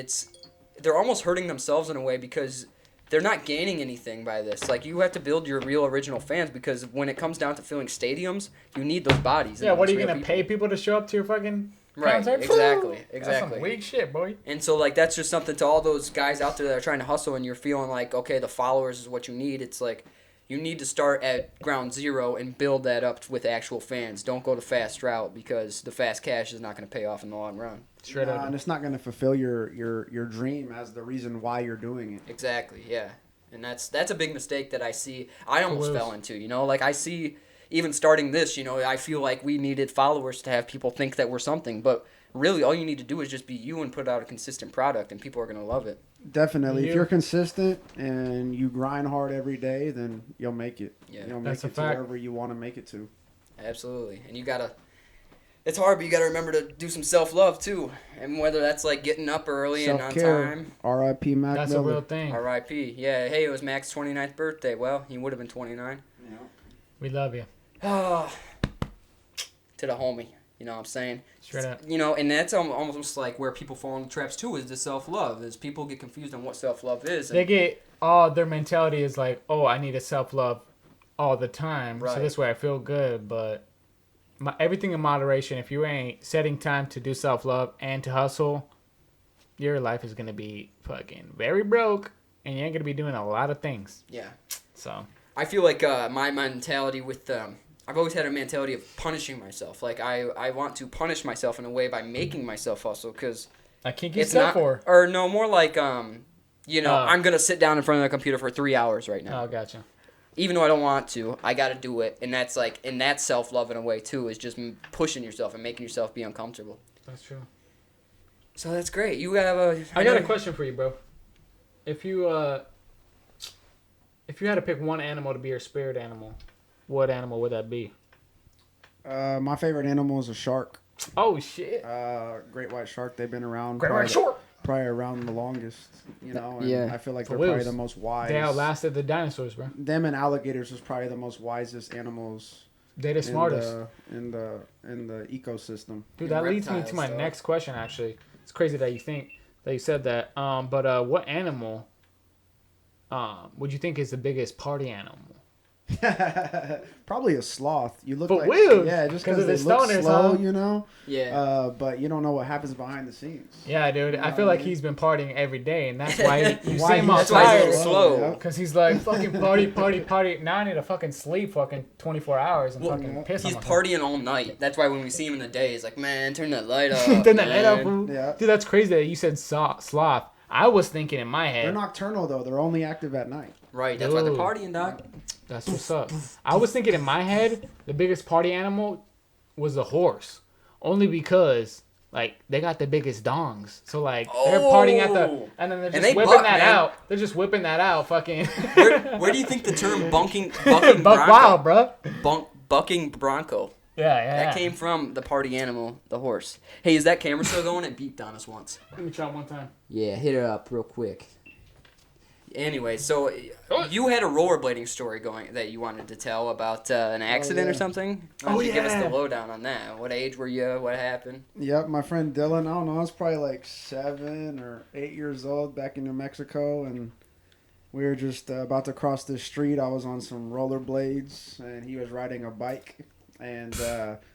they're almost hurting themselves in a way because they're not gaining anything by this. Like, you have to build your real original fans, because when it comes down to filling stadiums, you need those bodies. Yeah, what are you going to pay people to show up to your fucking concert? Exactly. That's some weak shit, boy. And so, like, that's just something to all those guys out there that are trying to hustle, and you're feeling like, okay, the followers is what you need. It's like, you need to start at ground zero and build that up with actual fans. Don't go the fast route, because the fast cash is not going to pay off in the long run. And it's not going to fulfill your dream as the reason why you're doing it. Exactly, yeah. And that's a big mistake that I see. I almost fell into, like, I see, even starting this, I feel like we needed followers to have people think that we're something. But really, all you need to do is just be you and put out a consistent product, and people are going to love it. Definitely. If you're consistent and you grind hard every day, then you'll make it. Yeah. You'll make it to wherever you want to make it to. Absolutely. And it's hard, but you got to remember to do some self-love, too. And whether that's like getting up early and on time. R.I.P. Mac That's Miller. a real thing. R.I.P. Yeah, hey, it was Mac's 29th birthday. Well, he would have been 29. Yeah. We love you. To the homie. You know what I'm saying? Straight up. And that's almost like where people fall into traps, too, is the self-love. Is people get confused on what self-love is. They get, their mentality is like, oh, I need to self-love all the time. Right. So this way I feel good, but everything in moderation. If you ain't setting time to do self-love and to hustle, your life is gonna be fucking very broke, and you ain't gonna be doing a lot of things. Yeah. So I feel like my mentality with I've always had a mentality of punishing myself. Like I want to punish myself in a way by making myself hustle because I can't get stuff for. Or no, more like I'm gonna sit down in front of the computer for 3 hours right now. Oh, gotcha. Even though I don't want to, I got to do it, and that's self-love in a way too. Is just pushing yourself and making yourself be uncomfortable. That's true. So that's great. You have I got a question for you, bro. If you had to pick one animal to be your spirit animal, what animal would that be? My favorite animal is a shark. Oh shit! Great white shark. They've been around. Great white shark. Probably around the longest, you know. And Yeah. I feel like they're probably the most wise. They outlasted the dinosaurs, bro. Them and alligators is probably the most wisest animals. They're the smartest in the ecosystem. Dude, that leads me to my next question. Actually, it's crazy that you said that. But what animal would you think is the biggest party animal? Probably a sloth. You look but like weird. Yeah, just because because they look stoners, slow, huh? you know. Yeah. But you don't know what happens behind the scenes. Yeah, dude. I feel like he's been partying every day, and that's why you see Why him all That's why he's tired. so slow. Because he's like, fucking party. Now I need to fucking sleep fucking 24 hours and fucking piss on He's myself. partying all night. That's why when we see him in the day, he's like, man, turn that light off. Turn that light off, man." fool. Yeah. Dude, that's crazy that you said sloth. I was thinking in my head. They're nocturnal though. They're only active at night. Right, that's why they're Dude. partying, dog. That's what's up. I was thinking in my head, the biggest party animal was a horse. Only because, like, they got the biggest dongs. So, like, they're partying at the... And then they're just whipping buck, that man. out. They're just whipping that out, fucking... Where do you think the term bucking Buck bronco? wild, bro. Bucking bronco. Yeah. That came from the party animal, the horse. Hey, is that camera still going? It beeped on us once. Let me try one time. Yeah, hit it up real quick. Anyway, so you had a rollerblading story going that you wanted to tell about an accident or something? Why don't you give us the lowdown on that? What age were you? What happened? Yep, my friend Dylan, I don't know, I was probably like 7 or 8 years old back in New Mexico, and we were just about to cross the street. I was on some rollerblades, and he was riding a bike, and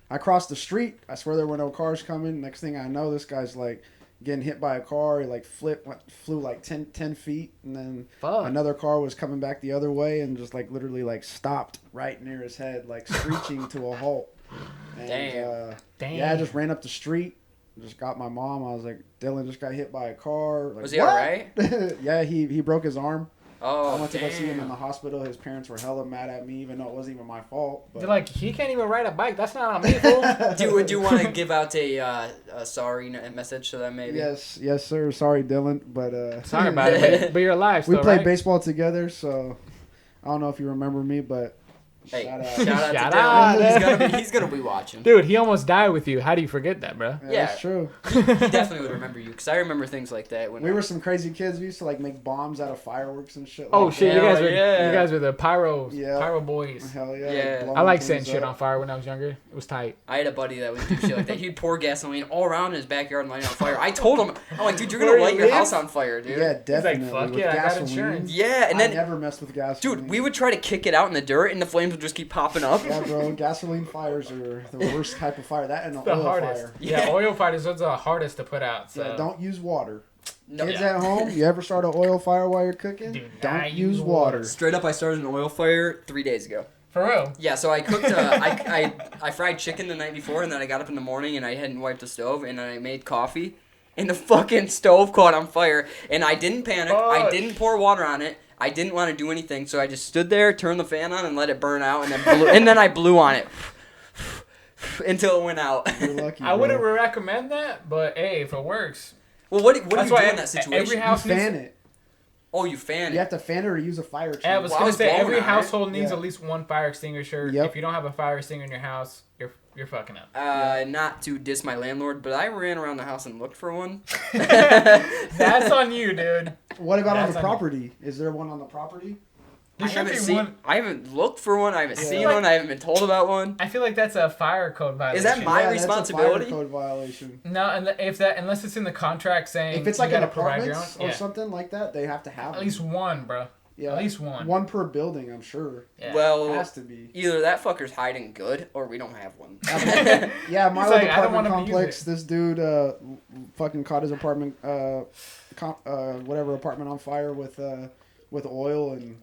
I crossed the street. I swear there were no cars coming. Next thing I know, this guy's like getting hit by a car. He like flew like 10 feet, and then another car was coming back the other way and just like literally like stopped right near his head, like screeching to a halt. And, Damn. Yeah, I just ran up the street, just got my mom. I was like, Dylan just got hit by a car. Like, Was he all right? Yeah, he broke his arm. Oh, I went to go see him in the hospital. His parents were hella mad at me, even though it wasn't even my fault. But They're like, he can't even ride a bike. That's not on me, fool. Do you want to give out a sorry message to them, maybe? Yes, sir. Sorry, Dylan, but Sorry about it, but you're alive still, we played right? baseball together, so I don't know if you remember me, but Hey, shout shout out. out Shout to Dylan. out. He's gonna be watching. Dude, he almost died with you. How do you forget that, bro? Yeah, That's true. He definitely would remember you, because I remember things like that. When We were some crazy kids. We used to like make bombs out of fireworks and shit. Oh like shit, that. you guys were the pyro boys. Hell yeah. Yeah. blowing I like things setting shit up. on fire when I was younger. It was tight. I had a buddy that would do shit like that. He'd pour gasoline all around in his backyard and light it on fire. I told him, I'm like, dude, you're gonna light your house on fire, dude. Yeah, definitely. fuck with yeah, I got gasoline. insurance. Yeah, and I then, never messed with gasoline. dude, we would try to kick it out in the dirt, and the flames would just keep popping up. Yeah, bro. Gasoline fires are the worst type of fire. That and The oil hardest. fire. Yeah, oil fires. Those are the hardest to put out. So. Yeah, don't use water. No, Kids at home, you ever start an oil fire while you're cooking? Do Don't not use use water. Straight up, I started an oil fire 3 days ago. For real. Yeah, so I cooked. I fried chicken the night before, and then I got up in the morning and I hadn't wiped the stove, and then I made coffee, and the fucking stove caught on fire, and I didn't panic. I Fuck. didn't pour water on it. I didn't want to do anything, so I just stood there, turned the fan on, and let it burn out, and then I blew on it until it went out. You're lucky, I wouldn't bro. recommend that, but hey, if it works. Well, what do That's you why do in that situation? every house You fan it. Oh, you fan You it. have to fan it or use a fire Yeah, I truck. was Well, I gonna was say blowing every on it. household needs Yeah. at least one fire extinguisher. Yep. If you don't have a fire extinguisher in your house, you're fucking up. Not to diss my landlord, but I ran around the house and looked for one. That's on you, dude. What about on That's the on- property? Is there one on the property? There should be seen. one. I haven't looked for one. I haven't seen Like- one. I haven't been told about one. I feel like that's a fire code violation. Is that my Yeah, responsibility? That's a fire code violation. No, and if that unless it's in the contract saying If it's like you an gotta provide your own, apartment or something like that, they have to have at them. least one, bro. Yeah, At least one. One per building, I'm sure. Yeah. Well, Has to be. Either that fucker's hiding good, or we don't have one. Yeah, my He's little like, I don't apartment wanna complex. use This dude fucking caught his apartment, whatever apartment on fire with oil, and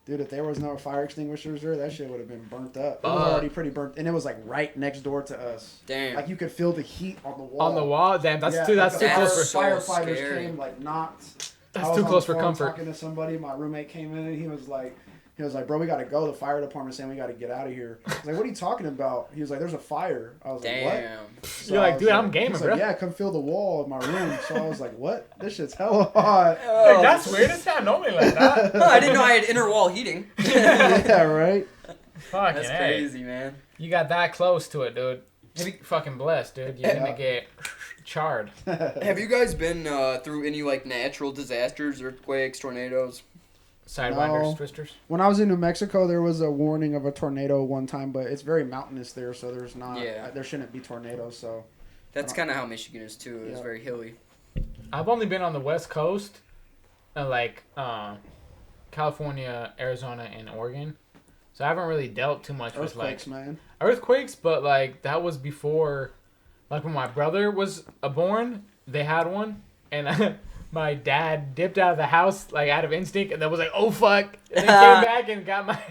dude, if there was no fire extinguishers there, that shit would have been burnt up. It was already pretty burnt, and it was like right next door to us. Damn. Like you could feel the heat on the wall. On the wall? Damn, that's Yeah, too like the close for so firefighters scary. came like knocked. That's I was too on close the for phone comfort. Talking to somebody, my roommate came in and he was like, bro, we gotta go. The fire department's saying we gotta get out of here. I was like, what are you talking about? He was like, there's a fire. I was Damn. like, what? So You're I like, was dude, I'm gaming, he's bro. like, yeah, come fill the wall of my room. So I was like, what? This shit's hella hot. Like, that's weird. It's not normally like that. Huh, I didn't know I had inner wall heating. Yeah, right. Fucking That's A. crazy, man. You got that close to it, dude. You're fucking blessed, dude. You're gonna get charred. Have you guys been through any like natural disasters, earthquakes, tornadoes? Sidewinders, No. twisters. When I was in New Mexico, there was a warning of a tornado one time, but it's very mountainous there, so there's not. Yeah. There shouldn't be tornadoes. So. That's kind of how Michigan is too. It's Yeah. very hilly. I've only been on the West Coast, like California, Arizona, and Oregon. So I haven't really dealt too much with Earthquakes, like man. earthquakes, but like that was before, like when my brother was born, they had one, and my dad dipped out of the house like out of instinct, and then was like, "Oh fuck!" and then came back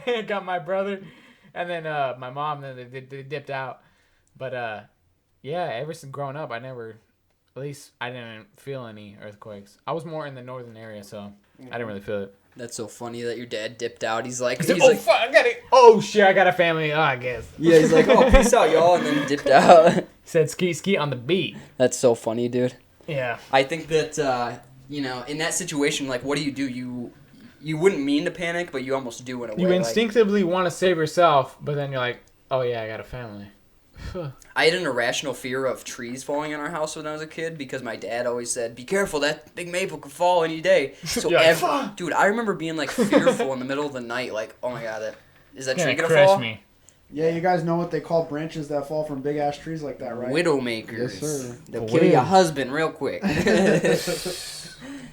and got my brother, and then my mom. Then they dipped out, but yeah, ever since growing up, I never, at least I didn't feel any earthquakes. I was more in the northern area, so I didn't really feel it. That's so funny that your dad dipped out. He's like, Fuck, I got it. Oh shit, I got a family. Oh, I guess. yeah, he's like, oh, peace out, y'all, and then dipped out. Said ski on the beat. That's so funny, dude. Yeah. I think that in that situation, like, what do? You wouldn't mean to panic, but you almost do in a way. You like- instinctively want to save yourself, but then you're like, oh yeah, I got a family. I had an irrational fear of trees falling in our house when I was a kid because my dad always said, "Be careful, that big maple could fall any day." So, You're like, "Fuck." dude, I remember being like fearful in the middle of the night, like, "Oh my god, is that tree Gonna gonna crush fall?" me. Yeah, you guys know what they call branches that fall from big ass trees like that, right? Widowmakers. Yes, sir. They'll kill your husband real quick.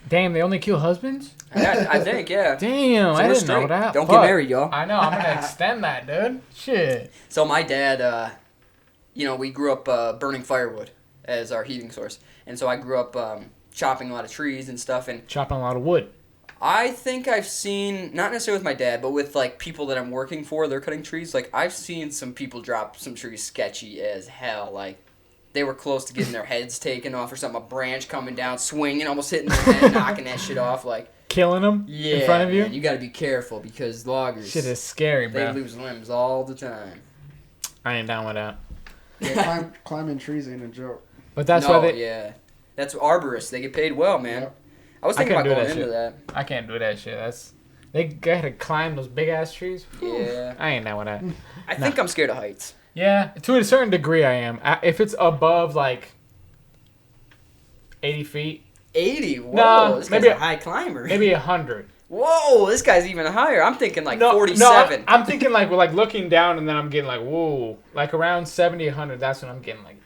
Damn, they only kill husbands? I think, yeah. Damn, So I we're didn't know straight. that. Don't Fuck. get married, y'all. I know, I'm gonna extend that, dude. Shit. So my dad, we grew up burning firewood as our heating source, and so I grew up chopping a lot of trees and stuff. And chopping a lot of wood. I think I've seen, not necessarily with my dad, but with like people that I'm working for, they're cutting trees. Like I've seen some people drop some trees sketchy as hell. Like they were close to getting their heads taken off or something. A branch coming down, swinging, almost hitting their head, knocking that shit off. Like killing them in front of you. Man, you got to be careful because loggers. Shit is scary, bro. They lose limbs all the time. I ain't down with that. Yeah, climbing trees ain't a joke. But that's why they. Yeah, that's arborists. They get paid well, man. Yep. I was thinking about couldn't do going that into shit. that. I can't do that shit. They gotta climb those big ass trees. Yeah. I ain't down with that. I think I'm scared of heights. Yeah, to a certain degree, I am. If it's above like 80 feet. 80? Whoa, Nah, this guy's maybe a high climber. Maybe 100. Whoa, this guy's even higher. I'm thinking like No, 47. I'm thinking like looking down and then I'm getting like whoa, like around 70, 100. That's when I'm getting like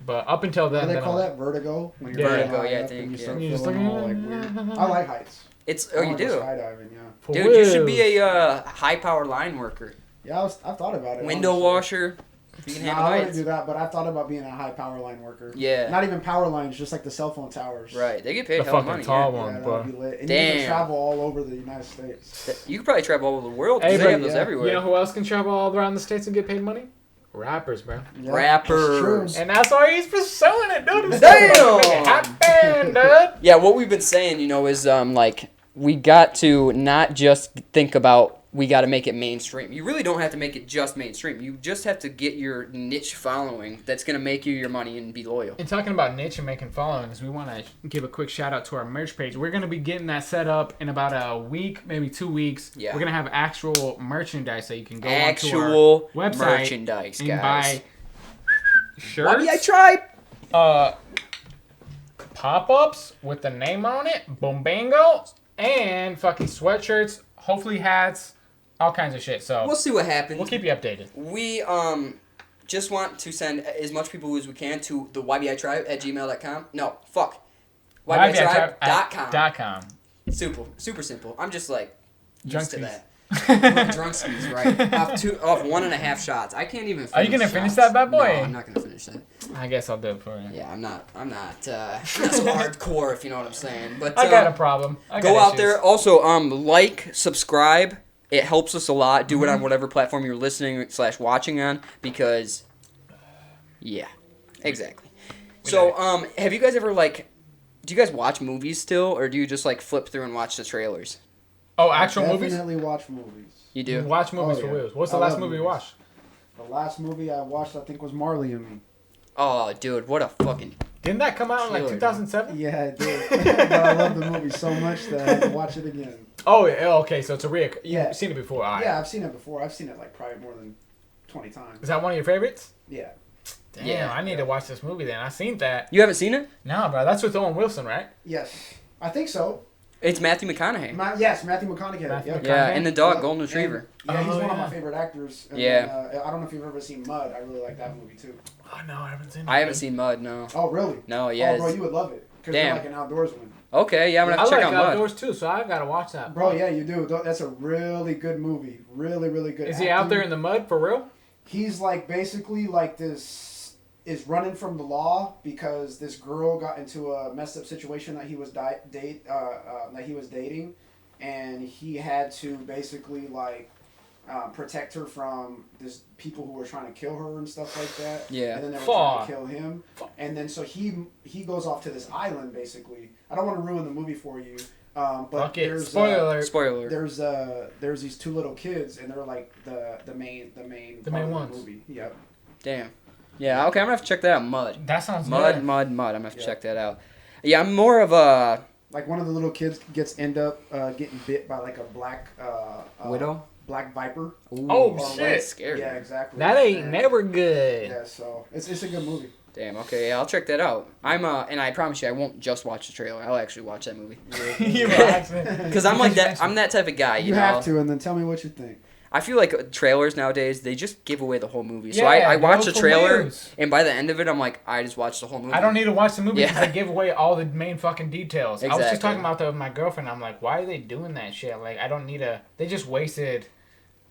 But up until then, What do they then call I'm- that? Vertigo? When Yeah. really Vertigo, high yeah, I up think, and you yeah. start You're just feeling like, all like weird. I like heights. Oh, I you wanna go do? skydiving, yeah. For Dude, you should wheels. be a high power line worker. Yeah, I've thought about it. Window honestly. washer. If you can No, handle I wouldn't heights. do that, but I thought about being a high power line worker. Yeah. Not even power lines, just like the cell phone towers. Right, they get paid The hell of fucking money. tall yeah. one. Yeah, bro. that'd be lit. And you Damn. can travel all over the United States. You could probably travel all over the world because Hey, they but have those yeah, everywhere. You know who else can travel all around the states and get paid money? Rappers, bro. Yeah, Rappers. that's true. And that's why he's pursuing it, dude. He's Damn. making it happen, dude. Yeah, what we've been saying, is like we got to not just think about we got to make it mainstream. You really don't have to make it just mainstream. You just have to get your niche following that's going to make you your money and be loyal. And talking about niche and making followings, we want to give a quick shout out to our merch page. We're going to be getting that set up in about a week, maybe 2 weeks. Yeah. We're going to have actual merchandise that you can go Actual onto our website merchandise, and guys. buy shirts. Y.B.I. Tribe. Pop-ups with the name on it, Bombango, and fucking sweatshirts, hopefully hats, all kinds of shit. So We'll see what happens. we'll keep you updated. We just want to send as much people as we can to the YBItribe@gmail.com. No, fuck. YBItribe.com. .com. Super simple. I'm just like used to Drunkies. that. Drunkies, right? Off 1.5 shots. I can't even finish. Are you gonna finish shots. that bad boy? No, I'm not gonna finish that. I guess I'll do it for you. Yeah, I'm not so hardcore, if you know what I'm saying. But I got a problem. Go out there. Also, like, subscribe. It helps us a lot. Do it on whatever platform you're listening / watching on, because, yeah, exactly. So, have you guys ever, do you guys watch movies still, or do you just, flip through and watch the trailers? Oh, actual movies? Definitely watch movies. You do? You watch movies for wheels. What's the last movie you watched? The last movie I watched, I think, was Marley and Me. Oh, dude, what a fucking... Didn't that come out in, 2007? Yeah, it did. But I love the movie so much that I had to watch it again. Oh, okay, so it's a You've seen it before. All right. Yeah, I've seen it before. I've seen it, probably more than 20 times. Is that one of your favorites? Yeah. Damn, Yeah. I need to watch this movie then. I seen that. You haven't seen it? No, bro. That's with Owen Wilson, right? Yes. I think so. It's Matthew McConaughey. Yes, Matthew McConaughey. Yeah, and the dog, Golden Retriever. Yeah, he's one of my favorite actors. And Yeah. then, I don't know if you've ever seen Mud. I really like that movie, too. Oh, no, I haven't seen it. I haven't seen Mud, no. Oh, really? No, yeah. Oh, bro, you would love it. Because Damn. you're like an outdoorsman. Okay, yeah, I'm going to have to check out Mud. I like outdoors, too, so I got to watch that. Bro, yeah, you do. That's a really good movie. Really, really good. Is he out there in the mud for real? He's basically this is running from the law because this girl got into a messed up situation that he was dating, and he had to basically protect her from this people who were trying to kill her and stuff like that. Yeah. And then they were trying to kill him. And then so he goes off to this island basically. I don't want to ruin the movie for you. But there's Spoiler. There's these two little kids and they're the main ones. of the movie. Yep. Damn. Yeah, okay, I'm going to have to check that out. Mud. That sounds Mud. good. I'm going to have to check that out. Yeah, I'm more of a... One of the little kids end up getting bit by a black... Widow? Black viper. Ooh. Oh, shit. That's scary. Yeah, exactly. That ain't never good. Yeah, so it's a good movie. Damn, okay, yeah, I'll check that out. And I promise you, I won't just watch the trailer. I'll actually watch that movie. Because I'm that. I'm that type of guy, you know? have to, and then tell me what you think. I feel like trailers nowadays, they just give away the whole movie. So Yeah, I watch go the for trailer, views. and by the end of it, I'm like, I just watched the whole movie. I don't need to watch the movie because Yeah. they give away all the main fucking details. I was just Exactly. talking about that with my girlfriend. I'm like, why are they doing that shit? I don't need to... They just wasted,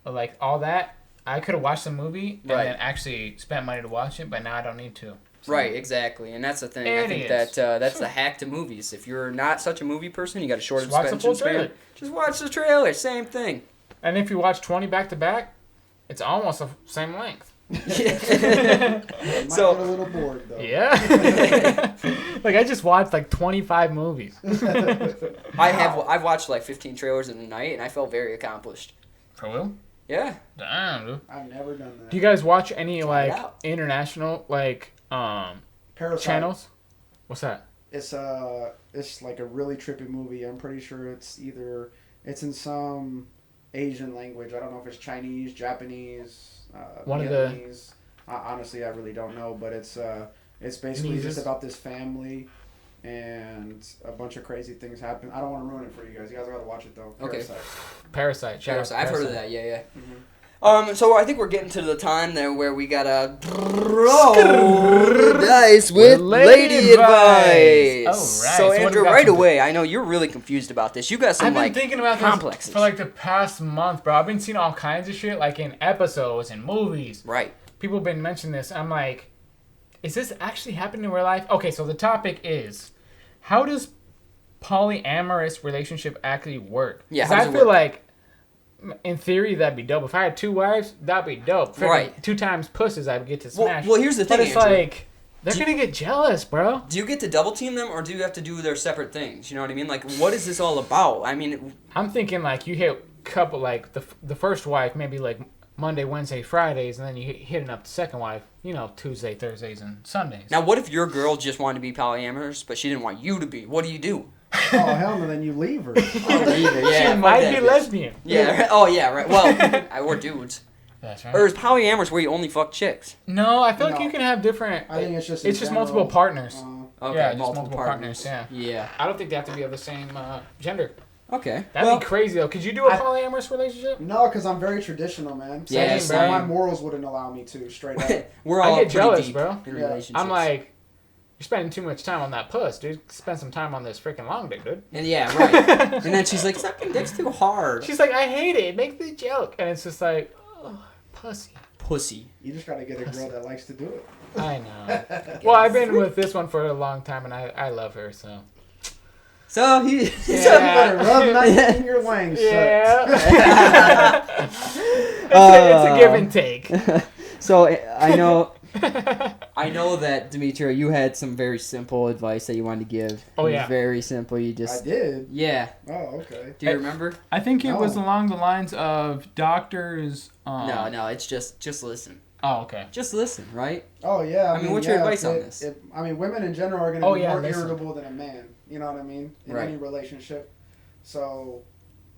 all that. I could have watched the movie and then actually spent money to watch it, but now I don't need to. So. Right, exactly, and that's the thing. I think Idiots. that's the hack to movies. If you're not such a movie person, you got a short Just watch the attention full span. trailer. Just watch the trailer. Same thing. And if you watch 20 back to back, it's almost the same length. Might get a little bored though. Yeah. I just watched 25 movies. I've watched 15 trailers in a night, and I felt very accomplished. For real? Yeah. Damn, dude. I've never done that. Do you guys watch any Try it out. international Parasite. channels? What's that? It's a really trippy movie. I'm pretty sure it's in some Asian language. I don't know if it's Chinese, Japanese, Vietnamese. Honestly, I really don't know, but it's basically just about this family and a bunch of crazy things happen. I don't want to ruin it for you guys. You guys gotta watch it though. Parasite. I've heard of that. Yeah. Mm-hmm. So I think we're getting to the time there where we gotta roll the dice with lady advice. All right. So what do Andrew, we got right for away, I know you're really confused about this. You got some I've been thinking about complexes. this for the past month, bro. I've been seeing all kinds of shit, in episodes and movies. Right. People have been mentioning this. I'm like, is this actually happening in real life? Okay, so the topic is, how does polyamorous relationship actually work? Yeah, because how does I it feel work? like, in theory, that'd be dope. If I had 2 wives, that'd be dope. Freaking Right. 2 times pussies I'd get to smash. Well, here's the thing, but it's Andrew. they're gonna get jealous, bro. Do you get to double team them, or do you have to do their separate things? You know what I mean? What is this all about? I mean, I'm thinking you hit couple the first wife maybe Monday, Wednesday, Fridays, and then you hitting up the second wife, Tuesday, Thursdays, and Sundays. now what if your girl just wanted to be polyamorous, but she didn't want you to be? What do you do? Oh hell no! Then you leave her. Yeah, she might be lesbian. Yeah. Oh yeah. Right. Well, we're dudes. That's right. Or is polyamorous where you only fuck chicks? No, I feel like you can have different. I think it's just multiple partners. Okay, yeah, just multiple partners. Yeah. Yeah. I don't think they have to be of the same gender. Okay. That'd be crazy though. Could you do a polyamorous relationship? No, because I'm very traditional, man. Yeah, same. My morals wouldn't allow me to. Straight up. We're all I get pretty jealous, deep bro. in relationships. I'm like, You're spending too much time on that puss, dude. Spend some time on this freaking long dick, dude. And yeah, right. And then she's like, sucking dick's too hard. She's like, I hate it. It makes me joke. And it's just like, oh, pussy. Pussy. You just gotta get a girl that likes to do it. I know. Well, I've been with this one for a long time, and I love her, so. So he... Yeah. So you better rub nice in your wang, yeah. It's a give and take. So I know... I know that, Demetrio, you had some very simple advice that you wanted to give. Oh, it yeah. was very simple. You just... I did? Yeah. Oh, okay. Do you remember? I think it was along the lines of doctors... No, it's just listen. Oh, okay. Just listen, right? Oh, yeah. I mean, what's your advice on this? I mean, women in general are going to be more irritable than a man. You know what I mean? In any relationship. So...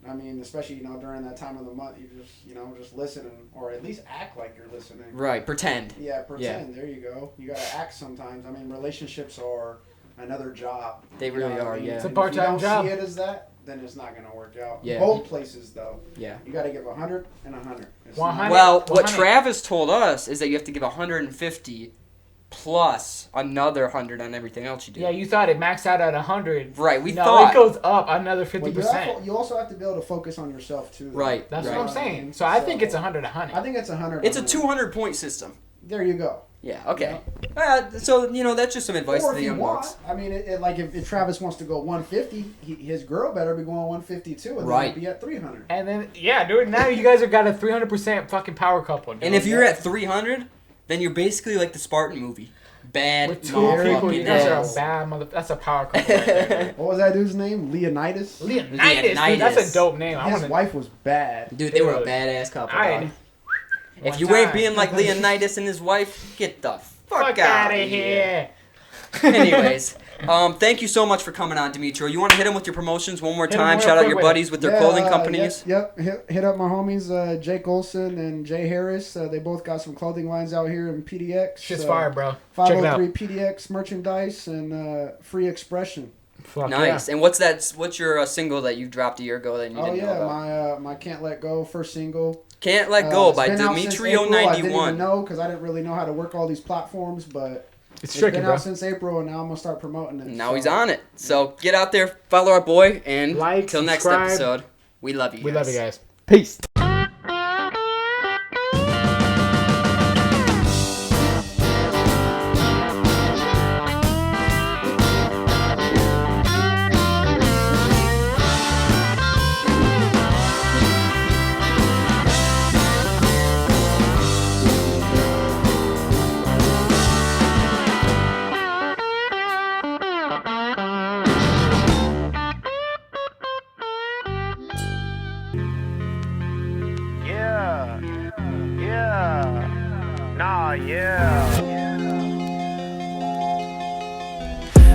I mean, especially, during that time of the month, you just listen or at least act like you're listening. Right, pretend. Yeah, pretend. Yeah. There you go. You gotta act sometimes. I mean, relationships are another job. They really are, yeah. It's a part-time job. If you don't see it as that, then it's not gonna work out. Yeah. Both places, though. Yeah. You gotta give 100 and 100. 100. Well, what Travis told us is that you have to give 150 plus another 100 on everything else you do. Yeah, you thought it maxed out at 100. Right, we no, thought. it goes up another 50%. Well, you also have to be able to focus on yourself, too. Right. That's what I'm saying. So I think it's 100 100. I think it's 100. It's a 200-point system. There you go. Yeah, okay. So, that's just some advice to the young bucks. I mean, if Travis wants to go 150, his girl better be going 152 and right. then be at 300. And then, yeah, dude, now you guys have got a 300% fucking power couple, dude. And if you're at 300, then you're basically like the Spartan movie. Bad with 2 people, you guys are a bad mother. That's a power couple right there, dude. What was that dude's name? Leonidas? Leonidas, dude, that's a dope name. His wife was bad. Dude, they were a badass couple. If you ain't being like Leonidas and his wife, get the fuck out of here. Anyways, thank you so much for coming on, Demetrio. You want to hit him with your promotions one more time? Shout out your buddies with their clothing companies. Yep. Hit up my homies, Jake Olson and Jay Harris. They both got some clothing lines out here in PDX. Shit's fire, bro. 503 PDX merchandise and Free Expression. Fuck nice. Yeah. And what's your single that you dropped a year ago that you didn't know about? my Can't Let Go first single. Can't Let Go by Demetrio 91. I didn't even know because I didn't really know how to work all these platforms, but it's been out since April, and now I'm gonna start promoting it. Now he's on it. So get out there, follow our boy, and until next subscribe. episode, we love you guys. We love you guys. Peace.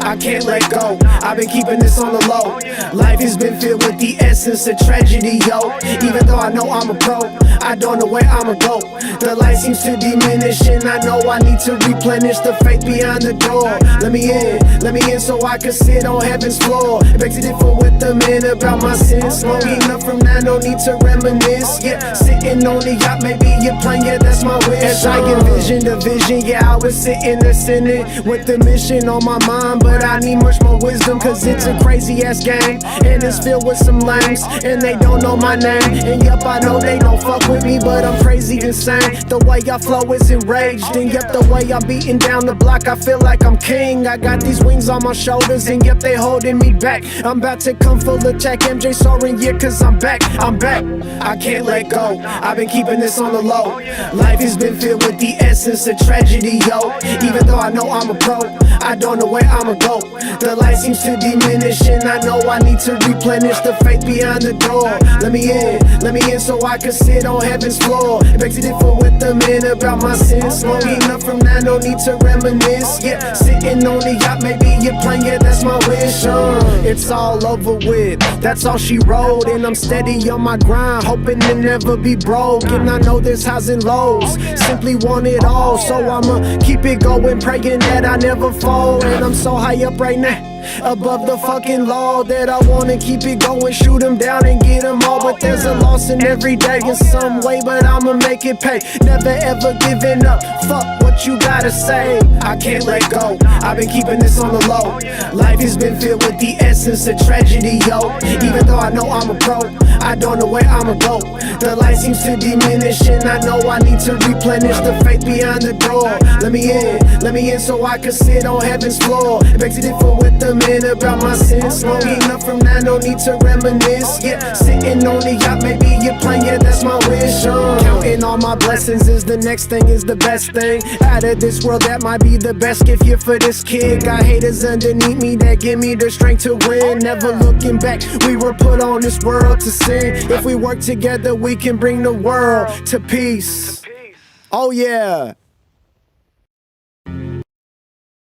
I can't let go, I've been keeping this on the low. Life has been filled with the essence of tragedy, yo. Even though I know I'm a pro, I don't know where I'ma go. The light seems to diminish and I know I need to replenish the faith behind the door. Let me in so I can sit on heaven's floor. Beg to differ with the men about my sins. Long enough from now, no need to reminisce. Yeah, sitting on the yacht, maybe you're playing, yeah, that's my wish. As I envision the vision, yeah, I was sitting there sinning with the mission on my mind, but I need much more wisdom, cause it's a crazy ass game, and it's filled with some lames, and they don't know my name, and yep, I know they don't fuck with me, but I'm crazy insane. The way I flow is enraged, and yep, the way I'm beating down the block, I feel like I'm king. I got these wings on my shoulders, and yep, they holding me back. I'm about to come full attack, MJ soaring, yeah, cause I'm back. I can't let go, I've been keeping this on the low. Life has been filled with the essence of tragedy, yo. Even though I know I'm a pro, I don't know where I'ma go. The light seems to diminish and I know I need to replenish the faith behind the door. Let me in so I can sit on heaven's floor. Beg to differ with the men about my sins. Long enough from now, no need to reminisce. Yeah, sitting on the yacht, maybe you're playing, yeah, that's my wish. It's all over with, that's all she wrote. And I'm steady on my grind, hoping to never be broke. And I know there's highs and lows, simply want it all. So I'ma keep it going, praying that I never fall. And I'm so high up right now, above the fucking law. That I wanna keep it going, shoot them down and get them all. But there's a loss in every day in some way, but I'ma make it pay. Never ever giving up, fuck what you gotta say. I can't let go, I've been keeping this on the low. Life has been filled with the essence of tragedy, yo. Even though I know I'm a pro, I don't know where I'ma go. The light seems to diminish and I know I need to replenish the faith behind the door. Let me in so I can sit on heaven's floor. It begs to differ with the men about my sins. Long enough from now, no need to reminisce. Yeah, sitting on the yacht, maybe you're playing, yeah, that's my wish. Counting all my blessings is the next thing, is the best thing. Out of this world, that might be the best gift here for this kid. Got haters underneath me that give me the strength to win. Never looking back, we were put on this world to sin. If we work together, we can bring the world to peace. Oh yeah.